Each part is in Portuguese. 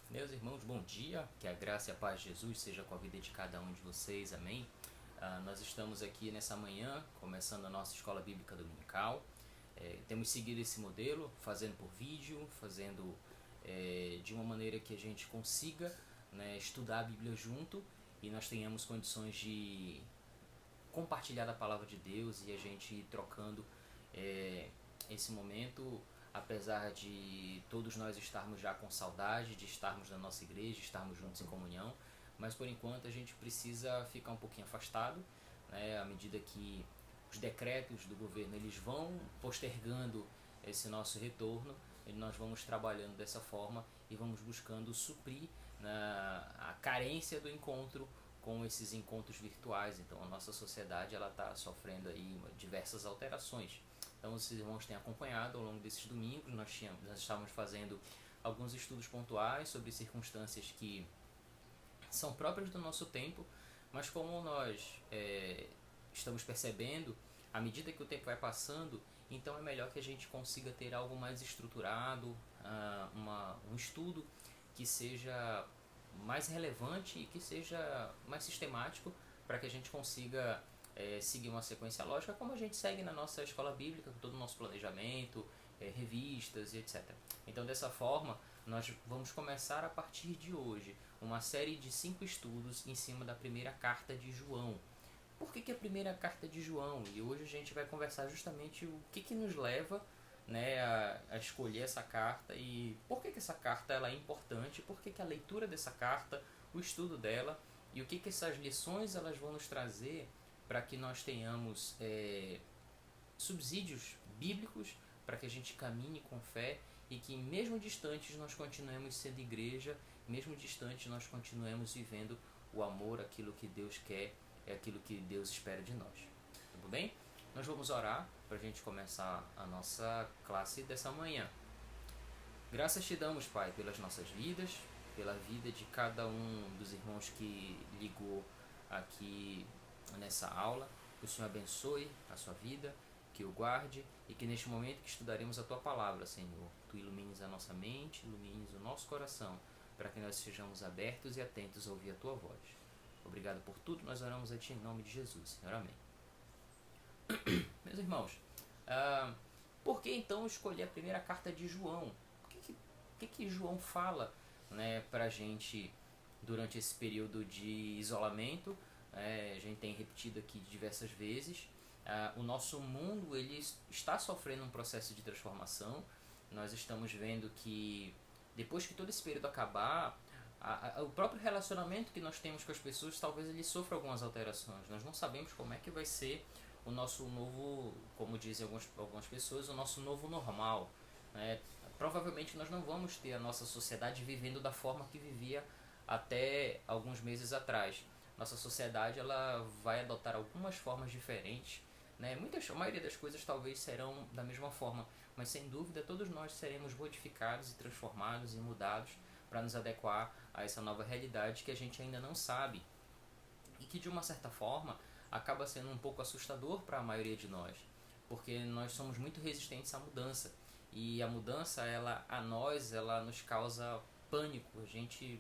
Meus irmãos, bom dia, que a graça e a paz de Jesus seja com a vida de cada um de vocês, amém? Nós estamos aqui nessa manhã, começando a nossa escola bíblica dominical. Temos seguido esse modelo, fazendo por vídeo, fazendo de uma maneira que a gente consiga, né, estudar a Bíblia junto e nós tenhamos condições de compartilhar a palavra de Deus e a gente ir trocando esse momento, apesar de todos nós estarmos já com saudade de estarmos na nossa igreja, estarmos juntos em comunhão, mas por enquanto a gente precisa ficar um pouquinho afastado, né, à medida que os decretos do governo eles vão postergando esse nosso retorno, e nós vamos trabalhando dessa forma e vamos buscando suprir a carência do encontro com esses encontros virtuais. Então a nossa sociedade ela está sofrendo aí diversas alterações. Então os irmãos têm acompanhado ao longo desses domingos, nós estávamos fazendo alguns estudos pontuais sobre circunstâncias que são próprias do nosso tempo, mas como nós estamos percebendo, à medida que o tempo vai passando, então é melhor que a gente consiga ter algo mais estruturado, um estudo que seja mais relevante e que seja mais sistemático para que a gente consiga seguir uma sequência lógica como a gente segue na nossa escola bíblica, com todo o nosso planejamento, revistas e etc. Então dessa forma nós vamos começar a partir de hoje uma série de 5 estudos em cima da primeira carta de João. Por que a primeira carta de João? E hoje a gente vai conversar justamente o que nos leva, né, a escolher essa carta e por que essa carta ela é importante, por que a leitura dessa carta, o estudo dela e o que essas lições elas vão nos trazer para que nós tenhamos subsídios bíblicos para que a gente caminhe com fé e que mesmo distantes nós continuemos sendo igreja, mesmo distantes nós continuemos vivendo o amor, aquilo que Deus quer, é aquilo que Deus espera de nós. Tudo bem? Nós vamos orar para a gente começar a nossa classe dessa manhã. Graças te damos, Pai, pelas nossas vidas, pela vida de cada um dos irmãos que ligou aqui nessa aula. Que o Senhor abençoe a sua vida, que o guarde e que neste momento que estudaremos a tua palavra, Senhor, tu ilumines a nossa mente, ilumines o nosso coração, para que nós sejamos abertos e atentos a ouvir a tua voz. Obrigado por tudo, nós oramos a ti em nome de Jesus, Senhor, amém. Meus irmãos, por que então escolher a primeira carta de João? O que João fala, né, para a gente durante esse período de isolamento? A gente tem repetido aqui diversas vezes. O nosso mundo ele está sofrendo um processo de transformação. Nós estamos vendo que depois que todo esse período acabar, o próprio relacionamento que nós temos com as pessoas talvez ele sofra algumas alterações. Nós não sabemos como é que vai ser o nosso novo, como dizem algumas pessoas, o nosso novo normal. Provavelmente nós não vamos ter a nossa sociedade vivendo da forma que vivia até alguns meses atrás. Nossa sociedade ela vai adotar algumas formas diferentes, né? A maioria das coisas talvez serão da mesma forma, mas sem dúvida todos nós seremos modificados e transformados e mudados para nos adequar a essa nova realidade que a gente ainda não sabe e que de uma certa forma acaba sendo um pouco assustador para a maioria de nós, porque nós somos muito resistentes à mudança e a mudança ela nos causa pânico.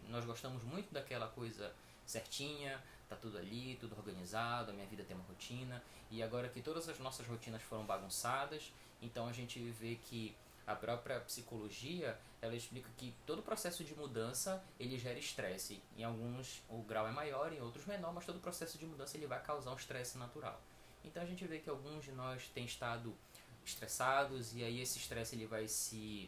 Nós gostamos muito daquela coisa certinha, tá tudo ali, tudo organizado, a minha vida tem uma rotina, e agora que todas as nossas rotinas foram bagunçadas, então a gente vê que a própria psicologia ela explica que todo processo de mudança ele gera estresse. Em alguns o grau é maior, em outros menor, mas todo processo de mudança ele vai causar um estresse natural. Então a gente vê que alguns de nós têm estado estressados e aí esse estresse ele vai se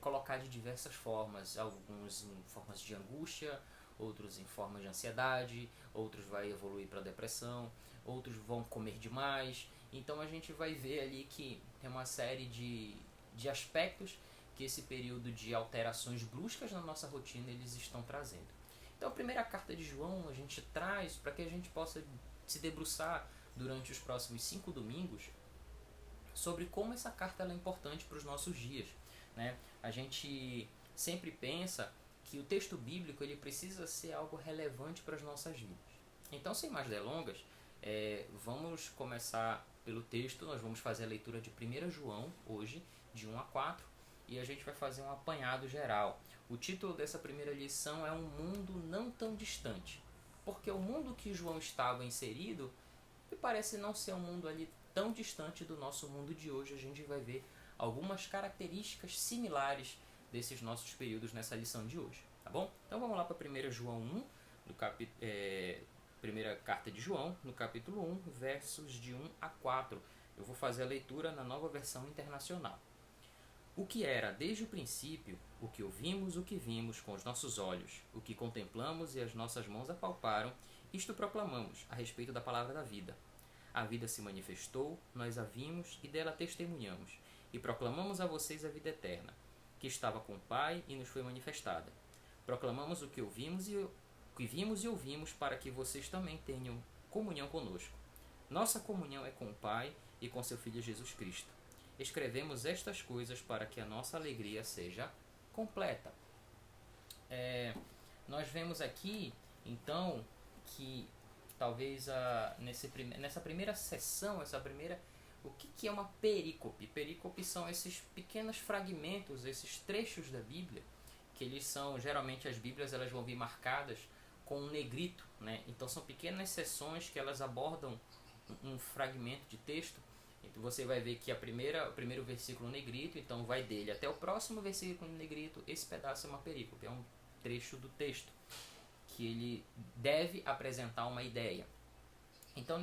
colocar de diversas formas, alguns em formas de angústia, outros em formas de ansiedade, outros vai evoluir para depressão, outros vão comer demais. Então a gente vai ver ali que tem uma série de aspectos que esse período de alterações bruscas na nossa rotina eles estão trazendo. Então a primeira carta de João a gente traz para que a gente possa se debruçar durante os próximos 5 domingos sobre como essa carta é importante para os nossos dias, né? A gente sempre pensa que o texto bíblico ele precisa ser algo relevante para as nossas vidas. Então, sem mais delongas, vamos começar pelo texto. Nós vamos fazer a leitura de 1 João hoje, de 1 a 4. e a gente vai fazer um apanhado geral. O título dessa primeira lição é Um Mundo Não Tão Distante, porque o mundo que João estava inserido me parece não ser um mundo ali tão distante do nosso mundo de hoje. A gente vai ver algumas características similares desses nossos períodos nessa lição de hoje, tá bom? Então vamos lá para 1 João 1, primeira carta de João, no capítulo 1, versos de 1 a 4. Eu vou fazer a leitura na Nova Versão Internacional. O que era desde o princípio, o que ouvimos, o que vimos com os nossos olhos, o que contemplamos e as nossas mãos apalparam, isto proclamamos a respeito da palavra da vida. A vida se manifestou, nós a vimos e dela testemunhamos, e proclamamos a vocês a vida eterna, que estava com o Pai e nos foi manifestada. Proclamamos o que ouvimos e o que vimos e ouvimos, para que vocês também tenham comunhão conosco. Nossa comunhão é com o Pai e com seu Filho Jesus Cristo. Escrevemos estas coisas para que a nossa alegria seja completa. Nós vemos aqui, então, que talvez nessa primeira sessão, o que é uma perícope? Perícope são esses pequenos fragmentos, esses trechos da Bíblia, que eles são, geralmente as Bíblias elas vão vir marcadas com um negrito, né? Então são pequenas seções que elas abordam um fragmento de texto. Então você vai ver que o primeiro versículo negrito, então vai dele até o próximo versículo negrito. Esse pedaço é uma perícope, é um trecho do texto que ele deve apresentar uma ideia. Então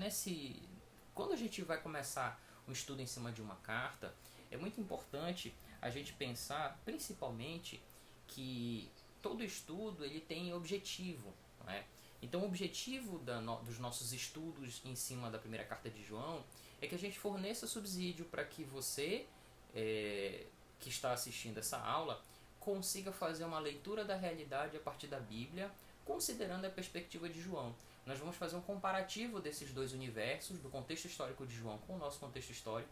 quando a gente vai começar um estudo em cima de uma carta, é muito importante a gente pensar principalmente que todo estudo ele tem objetivo, né? Então o objetivo dos nossos estudos em cima da primeira carta de João é que a gente forneça subsídio para que você que está assistindo essa aula consiga fazer uma leitura da realidade a partir da Bíblia, considerando a perspectiva de João. Nós vamos fazer um comparativo desses dois universos, do contexto histórico de João com o nosso contexto histórico,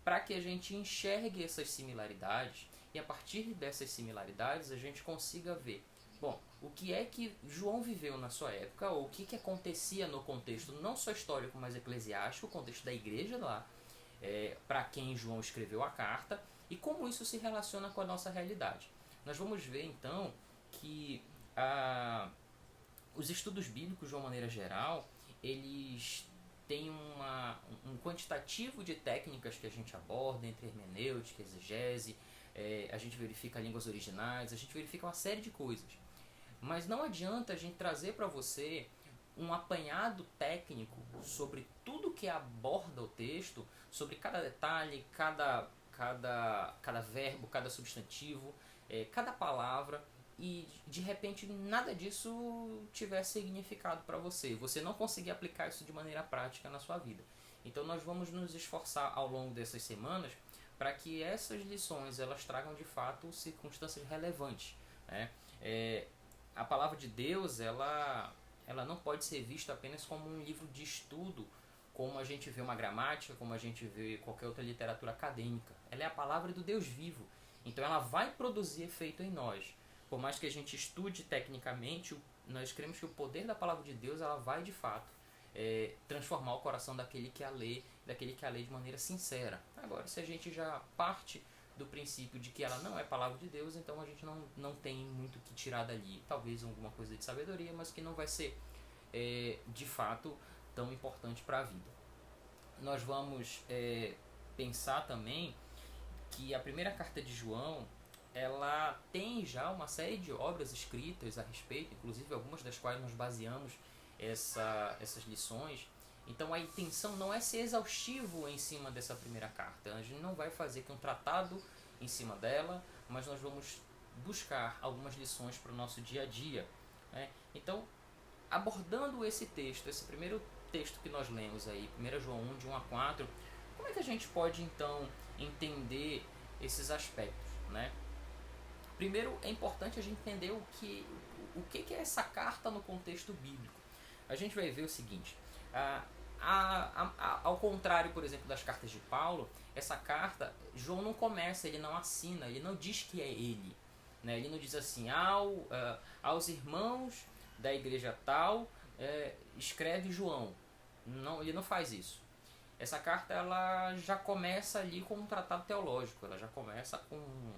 para que a gente enxergue essas similaridades e a partir dessas similaridades a gente consiga ver, bom, o que é que João viveu na sua época, ou o que acontecia no contexto não só histórico, mas eclesiástico, o contexto da igreja lá, para quem João escreveu a carta, e como isso se relaciona com a nossa realidade. Nós vamos ver então que os estudos bíblicos de uma maneira geral, eles têm um quantitativo de técnicas que a gente aborda, entre hermenêutica, exegese, a gente verifica línguas originais, a gente verifica uma série de coisas. Mas não adianta a gente trazer para você um apanhado técnico sobre tudo que aborda o texto, sobre cada detalhe, cada verbo, cada substantivo, cada palavra, e de repente nada disso tiver significado para você. Você não conseguir aplicar isso de maneira prática na sua vida. Então nós vamos nos esforçar ao longo dessas semanas para que essas lições elas tragam de fato circunstâncias relevantes, né? A palavra de Deus ela não pode ser vista apenas como um livro de estudo, como a gente vê uma gramática, como a gente vê qualquer outra literatura acadêmica. Ela é a palavra do Deus vivo, então ela vai produzir efeito em nós. Por mais que a gente estude tecnicamente, nós cremos que o poder da palavra de Deus ela vai de fato transformar o coração daquele que a lê de maneira sincera. Agora, se a gente já parte do princípio de que ela não é palavra de Deus, então a gente não tem muito o que tirar dali. Talvez alguma coisa de sabedoria, mas que não vai ser de fato tão importante para a vida. Nós vamos pensar também que a primeira carta de João ela tem já uma série de obras escritas a respeito, inclusive algumas das quais nós baseamos essas lições. Então a intenção não é ser exaustivo em cima dessa primeira carta. A gente não vai fazer aqui um tratado em cima dela, mas nós vamos buscar algumas lições para o nosso dia a dia, né? Então, abordando esse texto, esse primeiro texto que nós lemos aí, 1 João 1, de 1 a 4, como é que a gente pode então entender esses aspectos, né? Primeiro é importante a gente entender o que é essa carta no contexto bíblico. A gente vai ver o seguinte, ao contrário, por exemplo, das cartas de Paulo, essa carta, João não começa, ele não assina, ele não diz que é ele, né? Ele não diz assim, aos irmãos da igreja tal, escreve João. Não, ele não faz isso. Essa carta ela já começa ali com um tratado teológico, ela já começa com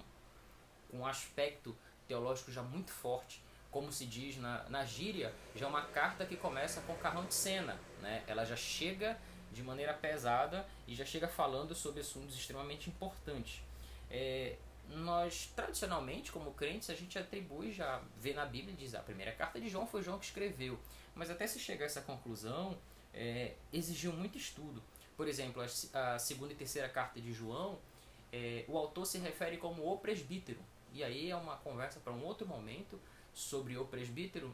com um aspecto teológico já muito forte. Como se diz na gíria, já é uma carta que começa com carrão de cena, né? Ela já chega de maneira pesada e já chega falando sobre assuntos extremamente importantes. Nós, tradicionalmente, como crentes, a gente atribui, já vê na Bíblia, diz a primeira carta de João foi João que escreveu. Mas até se chegar a essa conclusão, exigiu muito estudo. Por exemplo, a segunda e terceira carta de João, o autor se refere como o presbítero. E aí é uma conversa para um outro momento sobre o presbítero,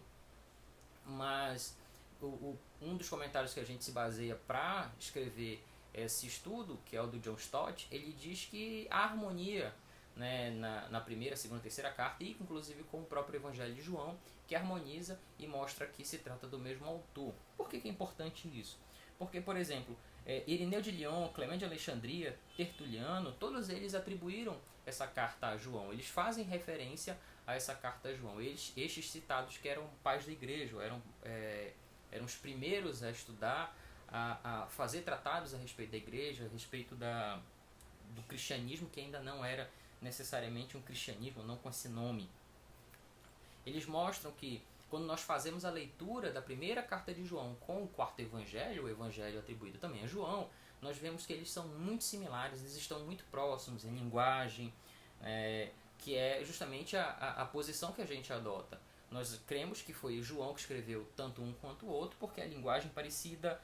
mas um dos comentários que a gente se baseia para escrever esse estudo, que é o do John Stott, ele diz que a harmonia, né, na primeira, segunda, terceira carta, e inclusive com o próprio Evangelho de João, que harmoniza e mostra que se trata do mesmo autor. Por que é importante isso? Porque, por exemplo, Irineu de Lyon, Clemente de Alexandria, Tertuliano, todos eles atribuíram essa carta a João. Eles fazem referência a essa carta a João. Estes citados que eram pais da igreja, eram os primeiros a estudar, a fazer tratados a respeito da igreja, a respeito do cristianismo, que ainda não era necessariamente um cristianismo, não com esse nome. Eles mostram que quando nós fazemos a leitura da primeira carta de João com o quarto evangelho, o evangelho atribuído também a João, nós vemos que eles são muito similares, eles estão muito próximos em linguagem, que é justamente a posição que a gente adota. Nós cremos que foi João que escreveu tanto um quanto o outro, porque a linguagem parecida,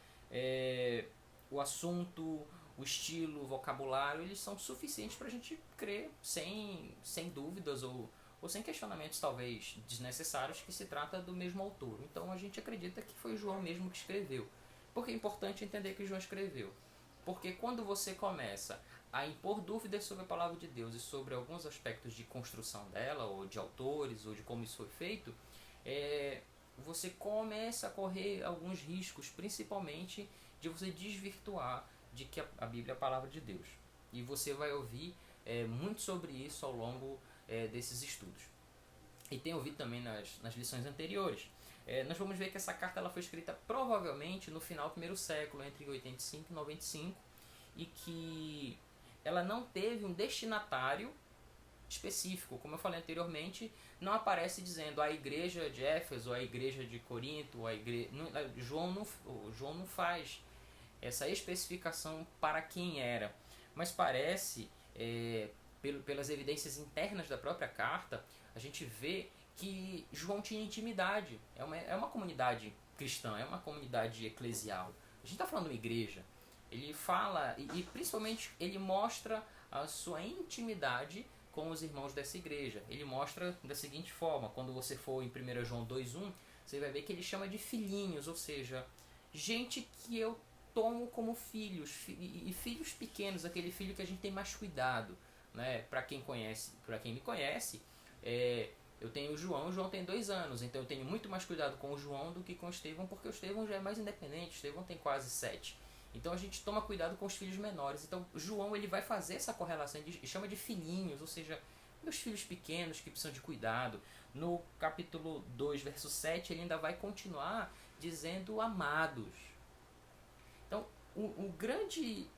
o assunto, o estilo, o vocabulário, eles são suficientes para a gente crer sem dúvidas ou sem questionamentos talvez desnecessários que se trata do mesmo autor. Então a gente acredita que foi João mesmo que escreveu. Por que é importante entender que João escreveu? Porque quando você começa a impor dúvidas sobre a palavra de Deus e sobre alguns aspectos de construção dela, ou de autores, ou de como isso foi feito, você começa a correr alguns riscos, principalmente de você desvirtuar de que a Bíblia é a palavra de Deus. E você vai ouvir muito sobre isso ao longo desses estudos. E tem ouvido também nas lições anteriores. Nós vamos ver que essa carta ela foi escrita provavelmente no final do primeiro século, entre 85 e 95, e que ela não teve um destinatário específico. Como eu falei anteriormente, não aparece dizendo a igreja de Éfeso, a igreja de Corinto, João não faz essa especificação para quem era, mas parece, pelas evidências internas da própria carta, a gente vê que João tinha intimidade. É uma comunidade cristã, é uma comunidade eclesial. A gente está falando de uma igreja. Ele fala, e principalmente ele mostra a sua intimidade com os irmãos dessa igreja. Ele mostra da seguinte forma: quando você for em 1 João 2,1, você vai ver que ele chama de filhinhos, ou seja, gente que eu tomo como filhos, e filhos pequenos, aquele filho que a gente tem mais cuidado, né? Para quem me conhece, eu tenho o João tem 2 anos, então eu tenho muito mais cuidado com o João do que com o Estevão, porque o Estevão já é mais independente, o Estevão tem quase 7. Então a gente toma cuidado com os filhos menores. Então João ele vai fazer essa correlação e chama de filhinhos, ou seja, meus filhos pequenos que precisam de cuidado. No capítulo 2, verso 7, ele ainda vai continuar dizendo amados. Então o grande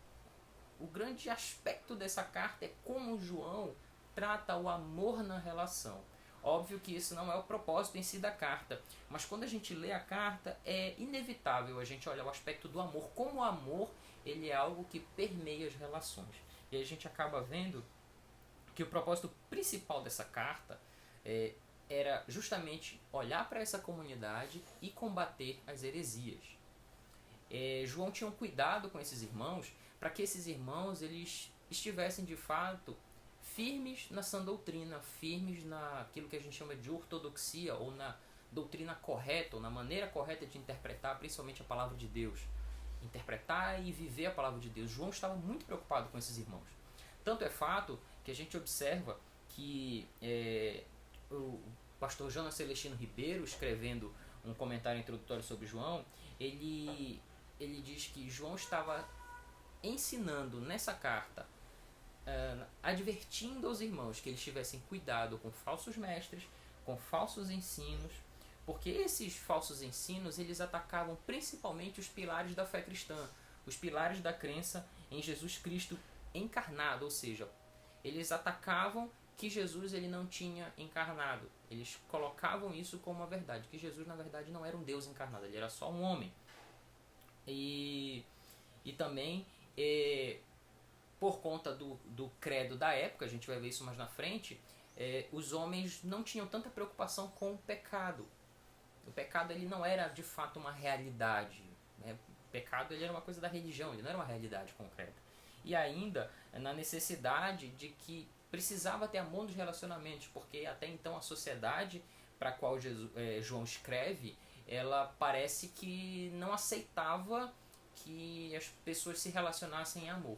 aspecto dessa carta é como João trata o amor na relação. Óbvio que isso não é o propósito em si da carta, mas quando a gente lê a carta é inevitável a gente olhar o aspecto do amor, como o amor ele é algo que permeia as relações. E aí a gente acaba vendo que o propósito principal dessa carta era justamente olhar para essa comunidade e combater as heresias. João tinha um cuidado com esses irmãos para que esses irmãos eles estivessem de fato firmes na sã doutrina, firmes naquilo que a gente chama de ortodoxia, ou na doutrina correta, ou na maneira correta de interpretar, principalmente a palavra de Deus. Interpretar e viver a palavra de Deus. João estava muito preocupado com esses irmãos. Tanto é fato que a gente observa que o pastor Jonas Celestino Ribeiro, escrevendo um comentário introdutório sobre João, ele diz que João estava ensinando nessa carta, advertindo aos irmãos que eles tivessem cuidado com falsos mestres, com falsos ensinos, porque esses falsos ensinos eles atacavam principalmente os pilares da fé cristã, os pilares da crença em Jesus Cristo encarnado, ou seja, eles atacavam que Jesus ele não tinha encarnado. Eles colocavam isso como uma verdade, que Jesus na verdade não era um Deus encarnado, ele era só um homem. E também, por conta do credo da época, a gente vai ver isso mais na frente, os homens não tinham tanta preocupação com o pecado. O pecado ele não era de fato uma realidade, né? O pecado ele era uma coisa da religião, ele não era uma realidade concreta. E ainda na necessidade de que precisava ter amor nos relacionamentos, porque até então a sociedade para a qual João escreve, ela parece que não aceitava que as pessoas se relacionassem em amor.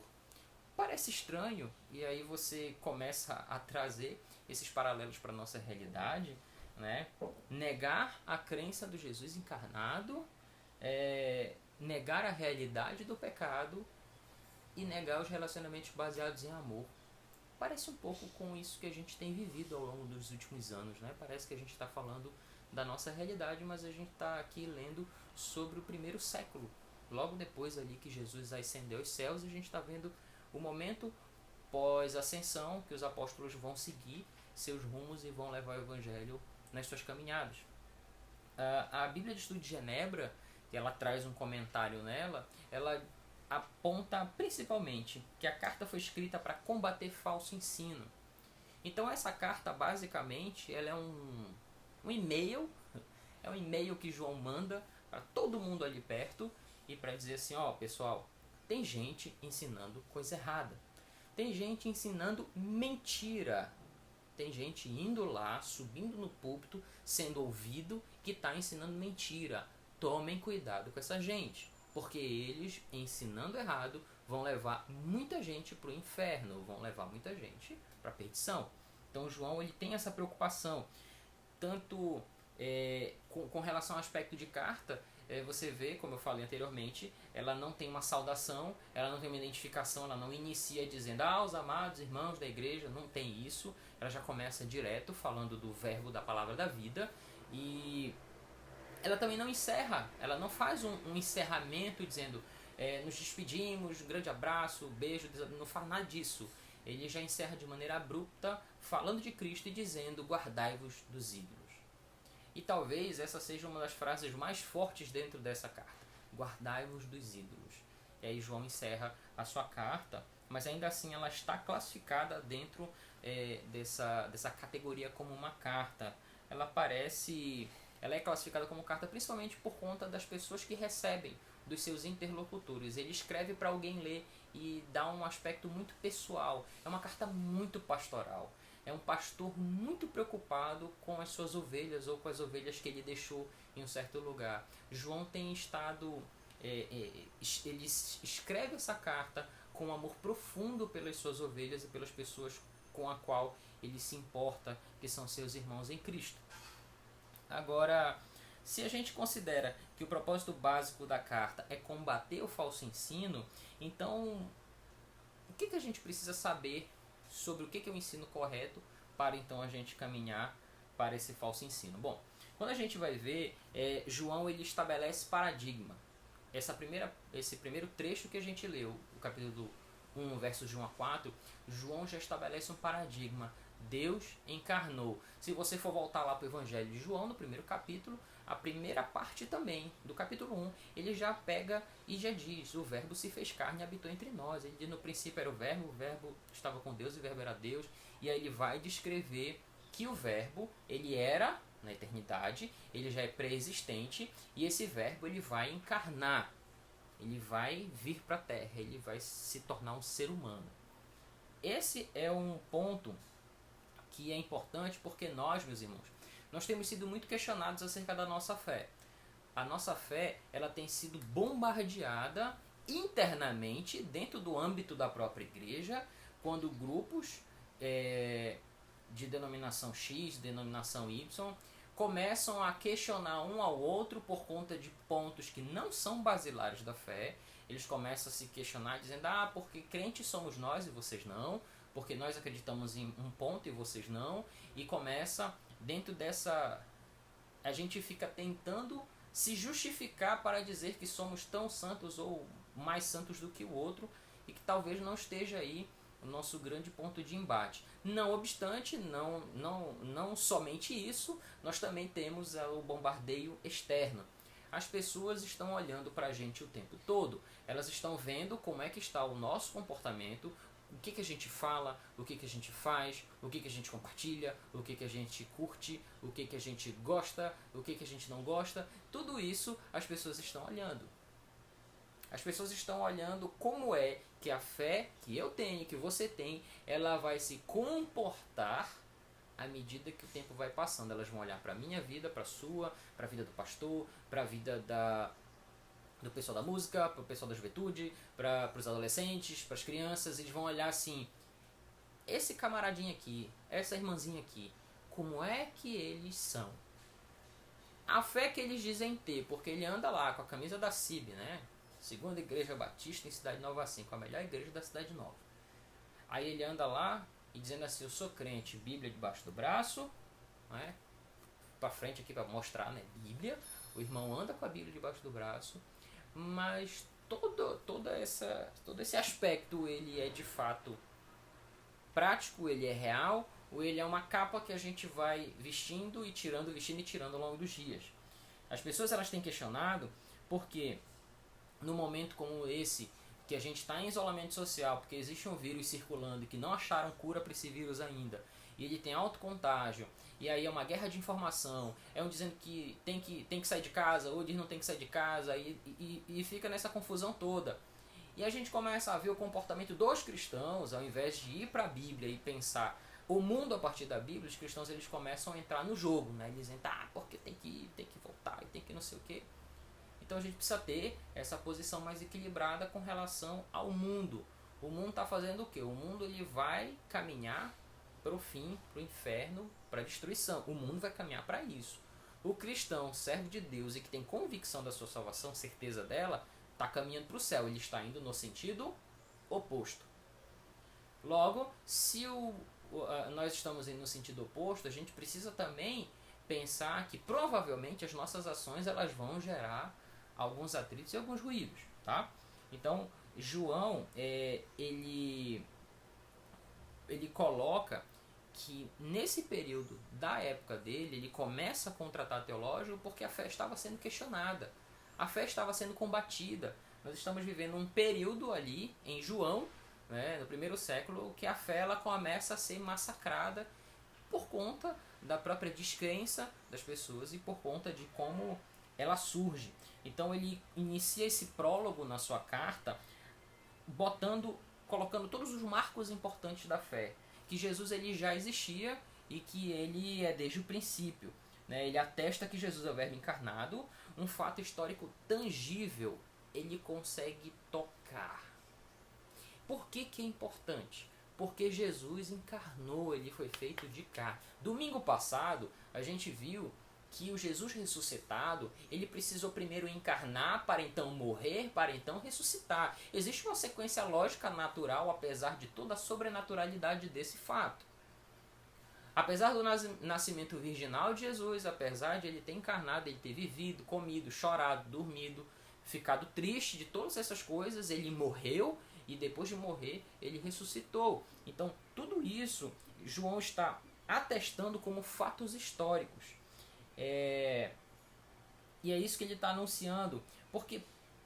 Parece estranho, e aí você começa a trazer esses paralelos para a nossa realidade, né? Negar a crença do Jesus encarnado, negar a realidade do pecado e negar os relacionamentos baseados em amor. Parece um pouco com isso que a gente tem vivido ao longo dos últimos anos, né? Parece que a gente está falando da nossa realidade, mas a gente está aqui lendo sobre o primeiro século. Logo depois ali que Jesus ascendeu aos céus, a gente está vendo o momento pós-ascensão que os apóstolos vão seguir seus rumos e vão levar o evangelho nas suas caminhadas. A Bíblia de Estudo de Genebra, que ela traz um comentário nela, ela aponta principalmente que a carta foi escrita para combater falso ensino. Então essa carta basicamente ela é um e-mail, é um e-mail que João manda para todo mundo ali perto e para dizer assim, ó pessoal, tem gente ensinando coisa errada, tem gente ensinando mentira, tem gente indo lá, subindo no púlpito, sendo ouvido, que está ensinando mentira. Tomem cuidado com essa gente, porque eles, ensinando errado, vão levar muita gente para o inferno, vão levar muita gente para a perdição. Então João ele tem essa preocupação, tanto com relação ao aspecto de carta, você vê, como eu falei anteriormente, ela não tem uma saudação, ela não tem uma identificação, ela não inicia dizendo, os amados irmãos da igreja, não tem isso, ela já começa direto falando do verbo da palavra da vida, e ela também não encerra, ela não faz um encerramento dizendo, nos despedimos, um grande abraço, beijo, não faz nada disso. Ele já encerra de maneira abrupta, falando de Cristo e dizendo, guardai-vos dos ídolos. E talvez essa seja uma das frases mais fortes dentro dessa carta. Guardai-vos dos ídolos. E aí João encerra a sua carta, mas ainda assim ela está classificada dentro dessa categoria como uma carta. Ela é classificada como carta principalmente por conta das pessoas que recebem, dos seus interlocutores. Ele escreve para alguém ler e dá um aspecto muito pessoal. É uma carta muito pastoral. É um pastor muito preocupado com as suas ovelhas ou com as ovelhas que ele deixou em um certo lugar. João tem estado... ele escreve essa carta com um amor profundo pelas suas ovelhas e pelas pessoas com a qual ele se importa, que são seus irmãos em Cristo. Agora, se a gente considera que o propósito básico da carta é combater o falso ensino, então o que a gente precisa saber sobre o que é o ensino correto para então a gente caminhar para esse falso ensino? Bom, quando a gente vai ver, João ele estabelece paradigma. Esse primeiro trecho que a gente leu, o capítulo 1, versos de 1 a 4, João já estabelece um paradigma. Deus encarnou. Se você for voltar lá para o Evangelho de João, no primeiro capítulo, a primeira parte também, do capítulo 1, ele já pega e já diz, o verbo se fez carne e habitou entre nós. Ele diz, no princípio era o verbo estava com Deus e o verbo era Deus. E aí ele vai descrever que o verbo, ele era na eternidade, ele já é pré-existente, e esse verbo ele vai encarnar, ele vai vir para a terra, ele vai se tornar um ser humano. Esse é um ponto que é importante porque nós, meus irmãos, nós temos sido muito questionados acerca da nossa fé. A nossa fé ela tem sido bombardeada internamente dentro do âmbito da própria igreja, quando grupos de denominação X, denominação Y, começam a questionar um ao outro por conta de pontos que não são basilares da fé. Eles começam a se questionar dizendo, porque crentes somos nós e vocês não, porque nós acreditamos em um ponto e vocês não, e começa, dentro dessa... a gente fica tentando se justificar para dizer que somos tão santos ou mais santos do que o outro, e que talvez não esteja aí o nosso grande ponto de embate. Não obstante, não somente isso, nós também temos o bombardeio externo. As pessoas estão olhando para a gente o tempo todo, elas estão vendo como é que está o nosso comportamento, o que a gente fala, o que a gente faz, o que a gente compartilha, o que a gente curte, o que a gente gosta, o que a gente não gosta. Tudo isso as pessoas estão olhando. As pessoas estão olhando como é que a fé que eu tenho, que você tem, ela vai se comportar à medida que o tempo vai passando. Elas vão olhar para a minha vida, para a sua, para a vida do pastor, para a vida do pessoal da música, para o pessoal da juventude, para os adolescentes, para as crianças. Eles vão olhar assim, esse camaradinho aqui, essa irmãzinha aqui, como é que eles são? A fé que eles dizem ter, porque ele anda lá com a camisa da CIB, né? Segunda Igreja Batista em Cidade Nova 5, a melhor igreja da Cidade Nova. Aí ele anda lá e dizendo assim, eu sou crente, Bíblia debaixo do braço, né? Pra frente aqui para mostrar, né? Bíblia. O irmão anda com a Bíblia debaixo do braço, mas todo esse aspecto ele é de fato prático, ele é real, ou ele é uma capa que a gente vai vestindo e tirando ao longo dos dias. As pessoas elas têm questionado porque no momento como esse, que a gente está em isolamento social, porque existe um vírus circulando e que não acharam cura para esse vírus ainda, e ele tem alto contágio, e aí é uma guerra de informação, é um dizendo que tem que sair de casa, ou diz não tem que sair de casa, e fica nessa confusão toda. E a gente começa a ver o comportamento dos cristãos, ao invés de ir para a Bíblia e pensar o mundo a partir da Bíblia, os cristãos eles começam a entrar no jogo, né? Eles dizem, porque tem que ir, tem que voltar, e tem que não sei o quê. Então a gente precisa ter essa posição mais equilibrada com relação ao mundo. O mundo está fazendo o quê? O mundo ele vai caminhar para o fim, para o inferno, para a destruição. O mundo vai caminhar para isso. O cristão, servo de Deus e que tem convicção da sua salvação, certeza dela, está caminhando para o céu. Ele está indo no sentido oposto. Logo, se nós estamos indo no sentido oposto, a gente precisa também pensar que provavelmente as nossas ações elas vão gerar alguns atritos e alguns ruídos, tá? Então, João, ele coloca que nesse período da época dele, ele começa com o tratado teológico porque a fé estava sendo questionada, a fé estava sendo combatida. Nós estamos vivendo um período ali em João, né, no primeiro século, que a fé ela começa a ser massacrada por conta da própria descrença das pessoas e por conta de como ela surge. Então ele inicia esse prólogo na sua carta colocando todos os marcos importantes da fé, que Jesus ele já existia e que ele é desde o princípio, né? Ele atesta que Jesus é o Verbo encarnado, um fato histórico tangível, ele consegue tocar. Por que é importante? Porque Jesus encarnou, ele foi feito de carne. Domingo passado, a gente viu que o Jesus ressuscitado, ele precisou primeiro encarnar para então morrer, para então ressuscitar. Existe uma sequência lógica natural, apesar de toda a sobrenaturalidade desse fato. Apesar do nascimento virginal de Jesus, apesar de ele ter encarnado, ele ter vivido, comido, chorado, dormido, ficado triste de todas essas coisas, ele morreu e depois de morrer, ele ressuscitou. Então, tudo isso, João está atestando como fatos históricos. E é isso que ele está anunciando, porque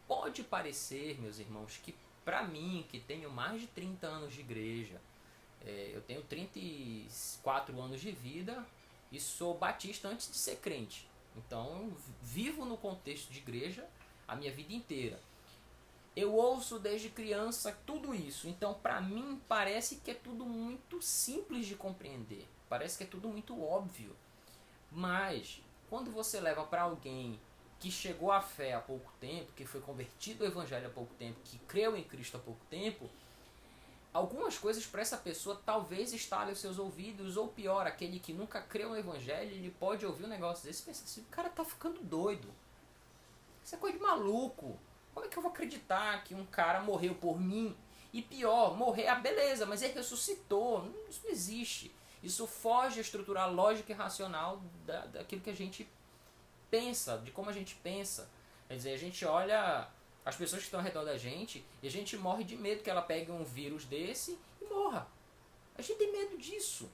pode parecer, meus irmãos, que para mim, que tenho mais de 30 anos de igreja, eu tenho 34 anos de vida e sou batista antes de ser crente. Então, vivo no contexto de igreja a minha vida inteira. Eu ouço desde criança tudo isso, então para mim parece que é tudo muito simples de compreender, parece que é tudo muito óbvio. Mas, quando você leva para alguém que chegou à fé há pouco tempo, que foi convertido ao Evangelho há pouco tempo, que creu em Cristo há pouco tempo, algumas coisas para essa pessoa talvez estalem os seus ouvidos, ou pior, aquele que nunca creu no Evangelho, ele pode ouvir um negócio desse e pensar assim, o cara tá ficando doido. Isso é coisa de maluco. Como é que eu vou acreditar que um cara morreu por mim? E pior, morrer, beleza, mas ele ressuscitou. Isso não existe. Isso foge à estrutura lógica e racional daquilo que a gente pensa, de como a gente pensa. Quer dizer, a gente olha as pessoas que estão ao redor da gente, e a gente morre de medo que ela pegue um vírus desse e morra. A gente tem medo disso.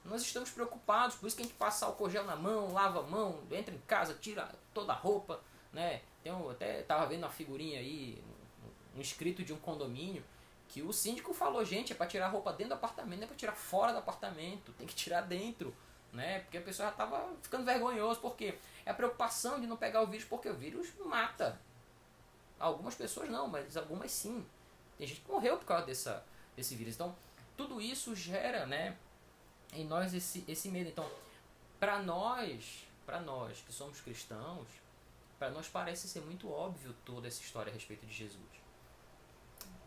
Nós estamos preocupados, por isso que a gente passa álcool gel na mão, lava a mão, entra em casa, tira toda a roupa, né? Até estava vendo uma figurinha aí, um escrito de um condomínio, que o síndico falou, gente, é para tirar a roupa dentro do apartamento, não é para tirar fora do apartamento, tem que tirar dentro, né? Porque a pessoa já estava ficando vergonhoso, porque é a preocupação de não pegar o vírus, porque o vírus mata. Algumas pessoas não, mas algumas sim. Tem gente que morreu por causa desse vírus. Então, tudo isso gera, né, em nós esse medo. Então, para nós que somos cristãos, para nós parece ser muito óbvio toda essa história a respeito de Jesus.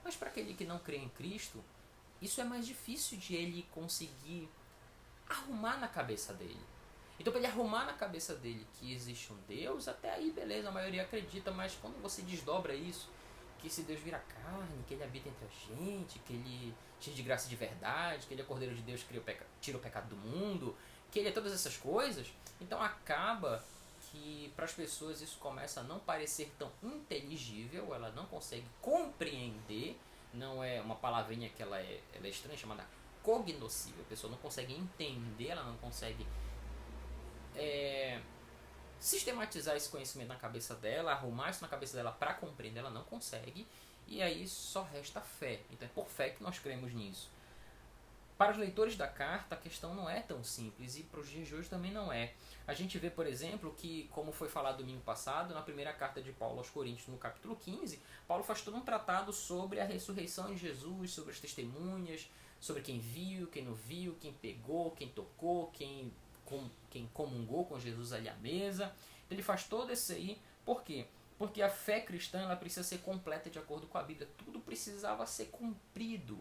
Mas para aquele que não crê em Cristo, isso é mais difícil de ele conseguir arrumar na cabeça dele. Então, para ele arrumar na cabeça dele que existe um Deus, até aí beleza, a maioria acredita, mas quando você desdobra isso, que esse Deus vira carne, que ele habita entre a gente, que ele é cheio de graça e de verdade, que ele é Cordeiro de Deus que tira o pecado do mundo, que ele é todas essas coisas, então acaba que para as pessoas isso começa a não parecer tão inteligível, ela não consegue compreender, não é uma palavrinha que ela é estranha, chamada cognoscível, a pessoa não consegue entender, ela não consegue sistematizar esse conhecimento na cabeça dela, arrumar isso na cabeça dela para compreender, ela não consegue, e aí só resta fé. Então é por fé que nós cremos nisso. Para os leitores da carta, a questão não é tão simples, e para os dias de hoje também não é. A gente vê, por exemplo, que, como foi falado domingo passado, na primeira carta de Paulo aos Coríntios, no capítulo 15, Paulo faz todo um tratado sobre a ressurreição de Jesus, sobre as testemunhas, sobre quem viu, quem não viu, quem pegou, quem tocou, quem comungou com Jesus ali à mesa. Então ele faz todo esse aí. Por quê? Porque a fé cristã ela precisa ser completa de acordo com a Bíblia. Tudo precisava ser cumprido.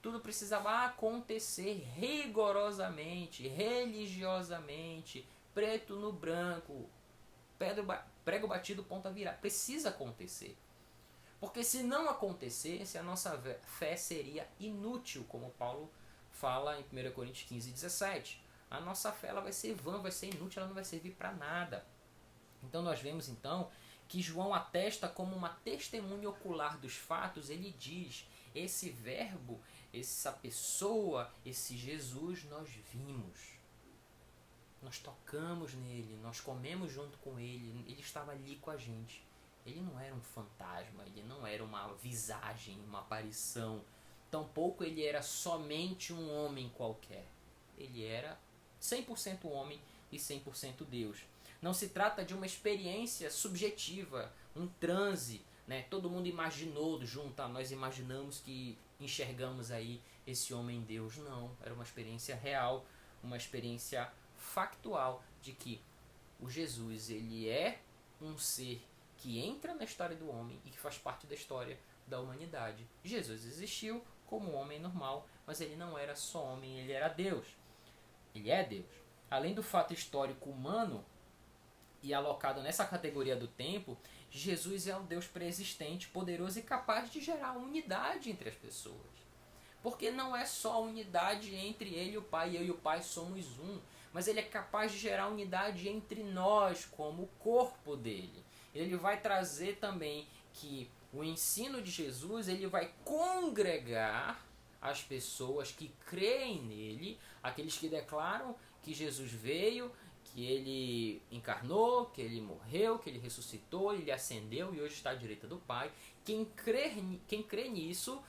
Tudo precisava acontecer rigorosamente, religiosamente, preto no branco, prego batido, ponta virada. Precisa acontecer. Porque se não acontecesse, a nossa fé seria inútil, como Paulo fala em 1 Coríntios 15, 17. A nossa fé ela vai ser vã, vai ser inútil, ela não vai servir para nada. Então nós vemos então que João atesta como uma testemunha ocular dos fatos. Ele diz, esse verbo, essa pessoa, esse Jesus nós vimos, nós tocamos nele, nós comemos junto com ele, ele estava ali com a gente. Ele não era um fantasma, ele não era uma visagem, uma aparição, tampouco ele era somente um homem qualquer. Ele era 100% homem e 100% Deus. Não se trata de uma experiência subjetiva, um transe, né? Todo mundo imaginou junto, nós imaginamos que enxergamos aí esse homem Deus. Não, era uma experiência real, uma experiência factual de que o Jesus ele é um ser que entra na história do homem e que faz parte da história da humanidade. Jesus existiu como homem normal, mas ele não era só homem, ele era Deus. Ele é Deus. Além do fato histórico humano e alocado nessa categoria do tempo, Jesus é um Deus preexistente, poderoso e capaz de gerar unidade entre as pessoas. Porque não é só a unidade entre ele e o Pai, eu e o Pai somos um, mas ele é capaz de gerar unidade entre nós como o corpo dele. Ele vai trazer também que o ensino de Jesus ele vai congregar as pessoas que creem nele, aqueles que declaram que Jesus veio, que ele encarnou, que ele morreu, que ele ressuscitou, ele ascendeu e hoje está à direita do Pai. Quem crê nisso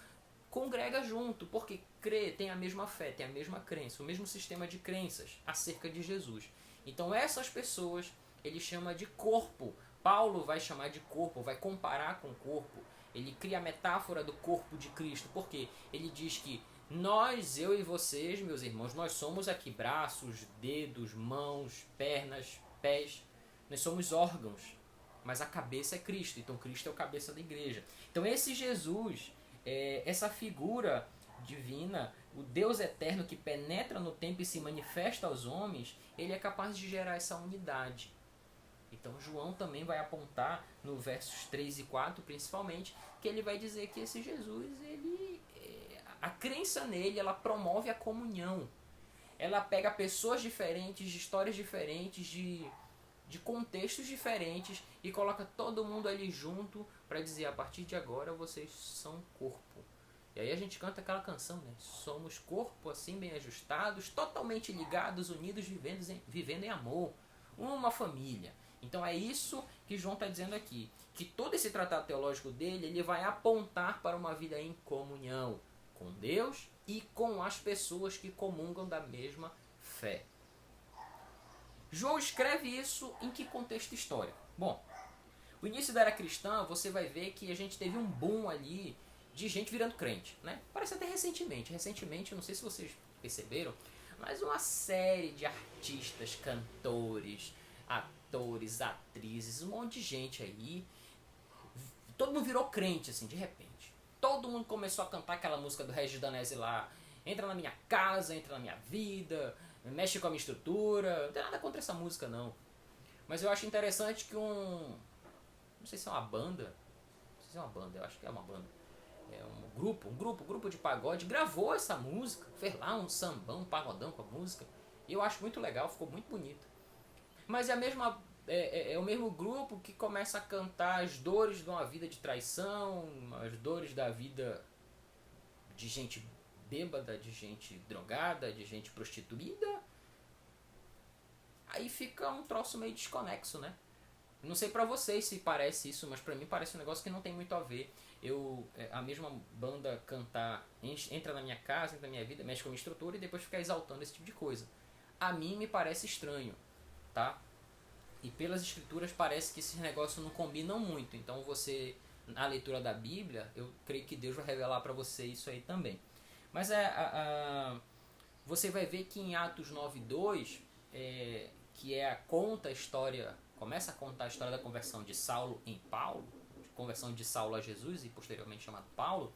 congrega junto, porque crê, tem a mesma fé, tem a mesma crença, o mesmo sistema de crenças acerca de Jesus. Então essas pessoas ele chama de corpo. Paulo vai chamar de corpo, vai comparar com o corpo. Ele cria a metáfora do corpo de Cristo, porque ele diz que nós, eu e vocês, meus irmãos, nós somos aqui braços, dedos, mãos, pernas, pés. Nós somos órgãos, mas a cabeça é Cristo. Então Cristo é o cabeça da igreja. Então esse Jesus, essa figura divina, o Deus eterno que penetra no tempo e se manifesta aos homens, ele é capaz de gerar essa unidade. Então João também vai apontar no versos 3 e 4 principalmente, que ele vai dizer que esse Jesus, a crença nele, ela promove a comunhão. Ela pega pessoas diferentes, de histórias diferentes, de de contextos diferentes e coloca todo mundo ali junto para dizer, a partir de agora vocês são corpo. E aí a gente canta aquela canção, né? Somos corpo assim bem ajustados, totalmente ligados, unidos, vivendo em amor. Uma família. Então é isso que João está dizendo aqui. Que todo esse tratado teológico dele, ele vai apontar para uma vida em comunhão com Deus e com as pessoas que comungam da mesma fé. João escreve isso em que contexto histórico? Bom, o início da era cristã, você vai ver que a gente teve um boom ali de gente virando crente, né? Parece até recentemente. Recentemente, não sei se vocês perceberam, mas uma série de artistas, cantores, atores, atrizes, um monte de gente aí, todo mundo virou crente, assim, de repente. Todo mundo começou a cantar aquela música do Regis Danese lá, entra na minha casa, entra na minha vida, mexe com a minha estrutura. Não tem nada contra essa música, não. Mas eu acho interessante que não sei se é uma banda, não sei se é uma banda, eu acho que é uma banda. É um grupo de pagode gravou essa música, fez lá um sambão, um pagodão com a música. E eu acho muito legal, ficou muito bonito. Mas é o mesmo grupo que começa a cantar as dores de uma vida de traição, as dores da vida de gente bêbada, de gente drogada, de gente prostituída. Aí fica um troço meio desconexo, né? Não sei pra vocês se parece isso, mas pra mim parece um negócio que não tem muito a ver. A mesma banda cantar, entra na minha casa, entra na minha vida, mexe com a minha estrutura e depois ficar exaltando esse tipo de coisa. A mim me parece estranho, tá? E pelas escrituras parece que esses negócios não combinam muito. Então você, na leitura da Bíblia, eu creio que Deus vai revelar pra você isso aí também. Mas você vai ver que em Atos 9:2, conta a história, começa a contar a história da conversão de Saulo em Paulo, conversão de Saulo a Jesus e posteriormente chamado Paulo.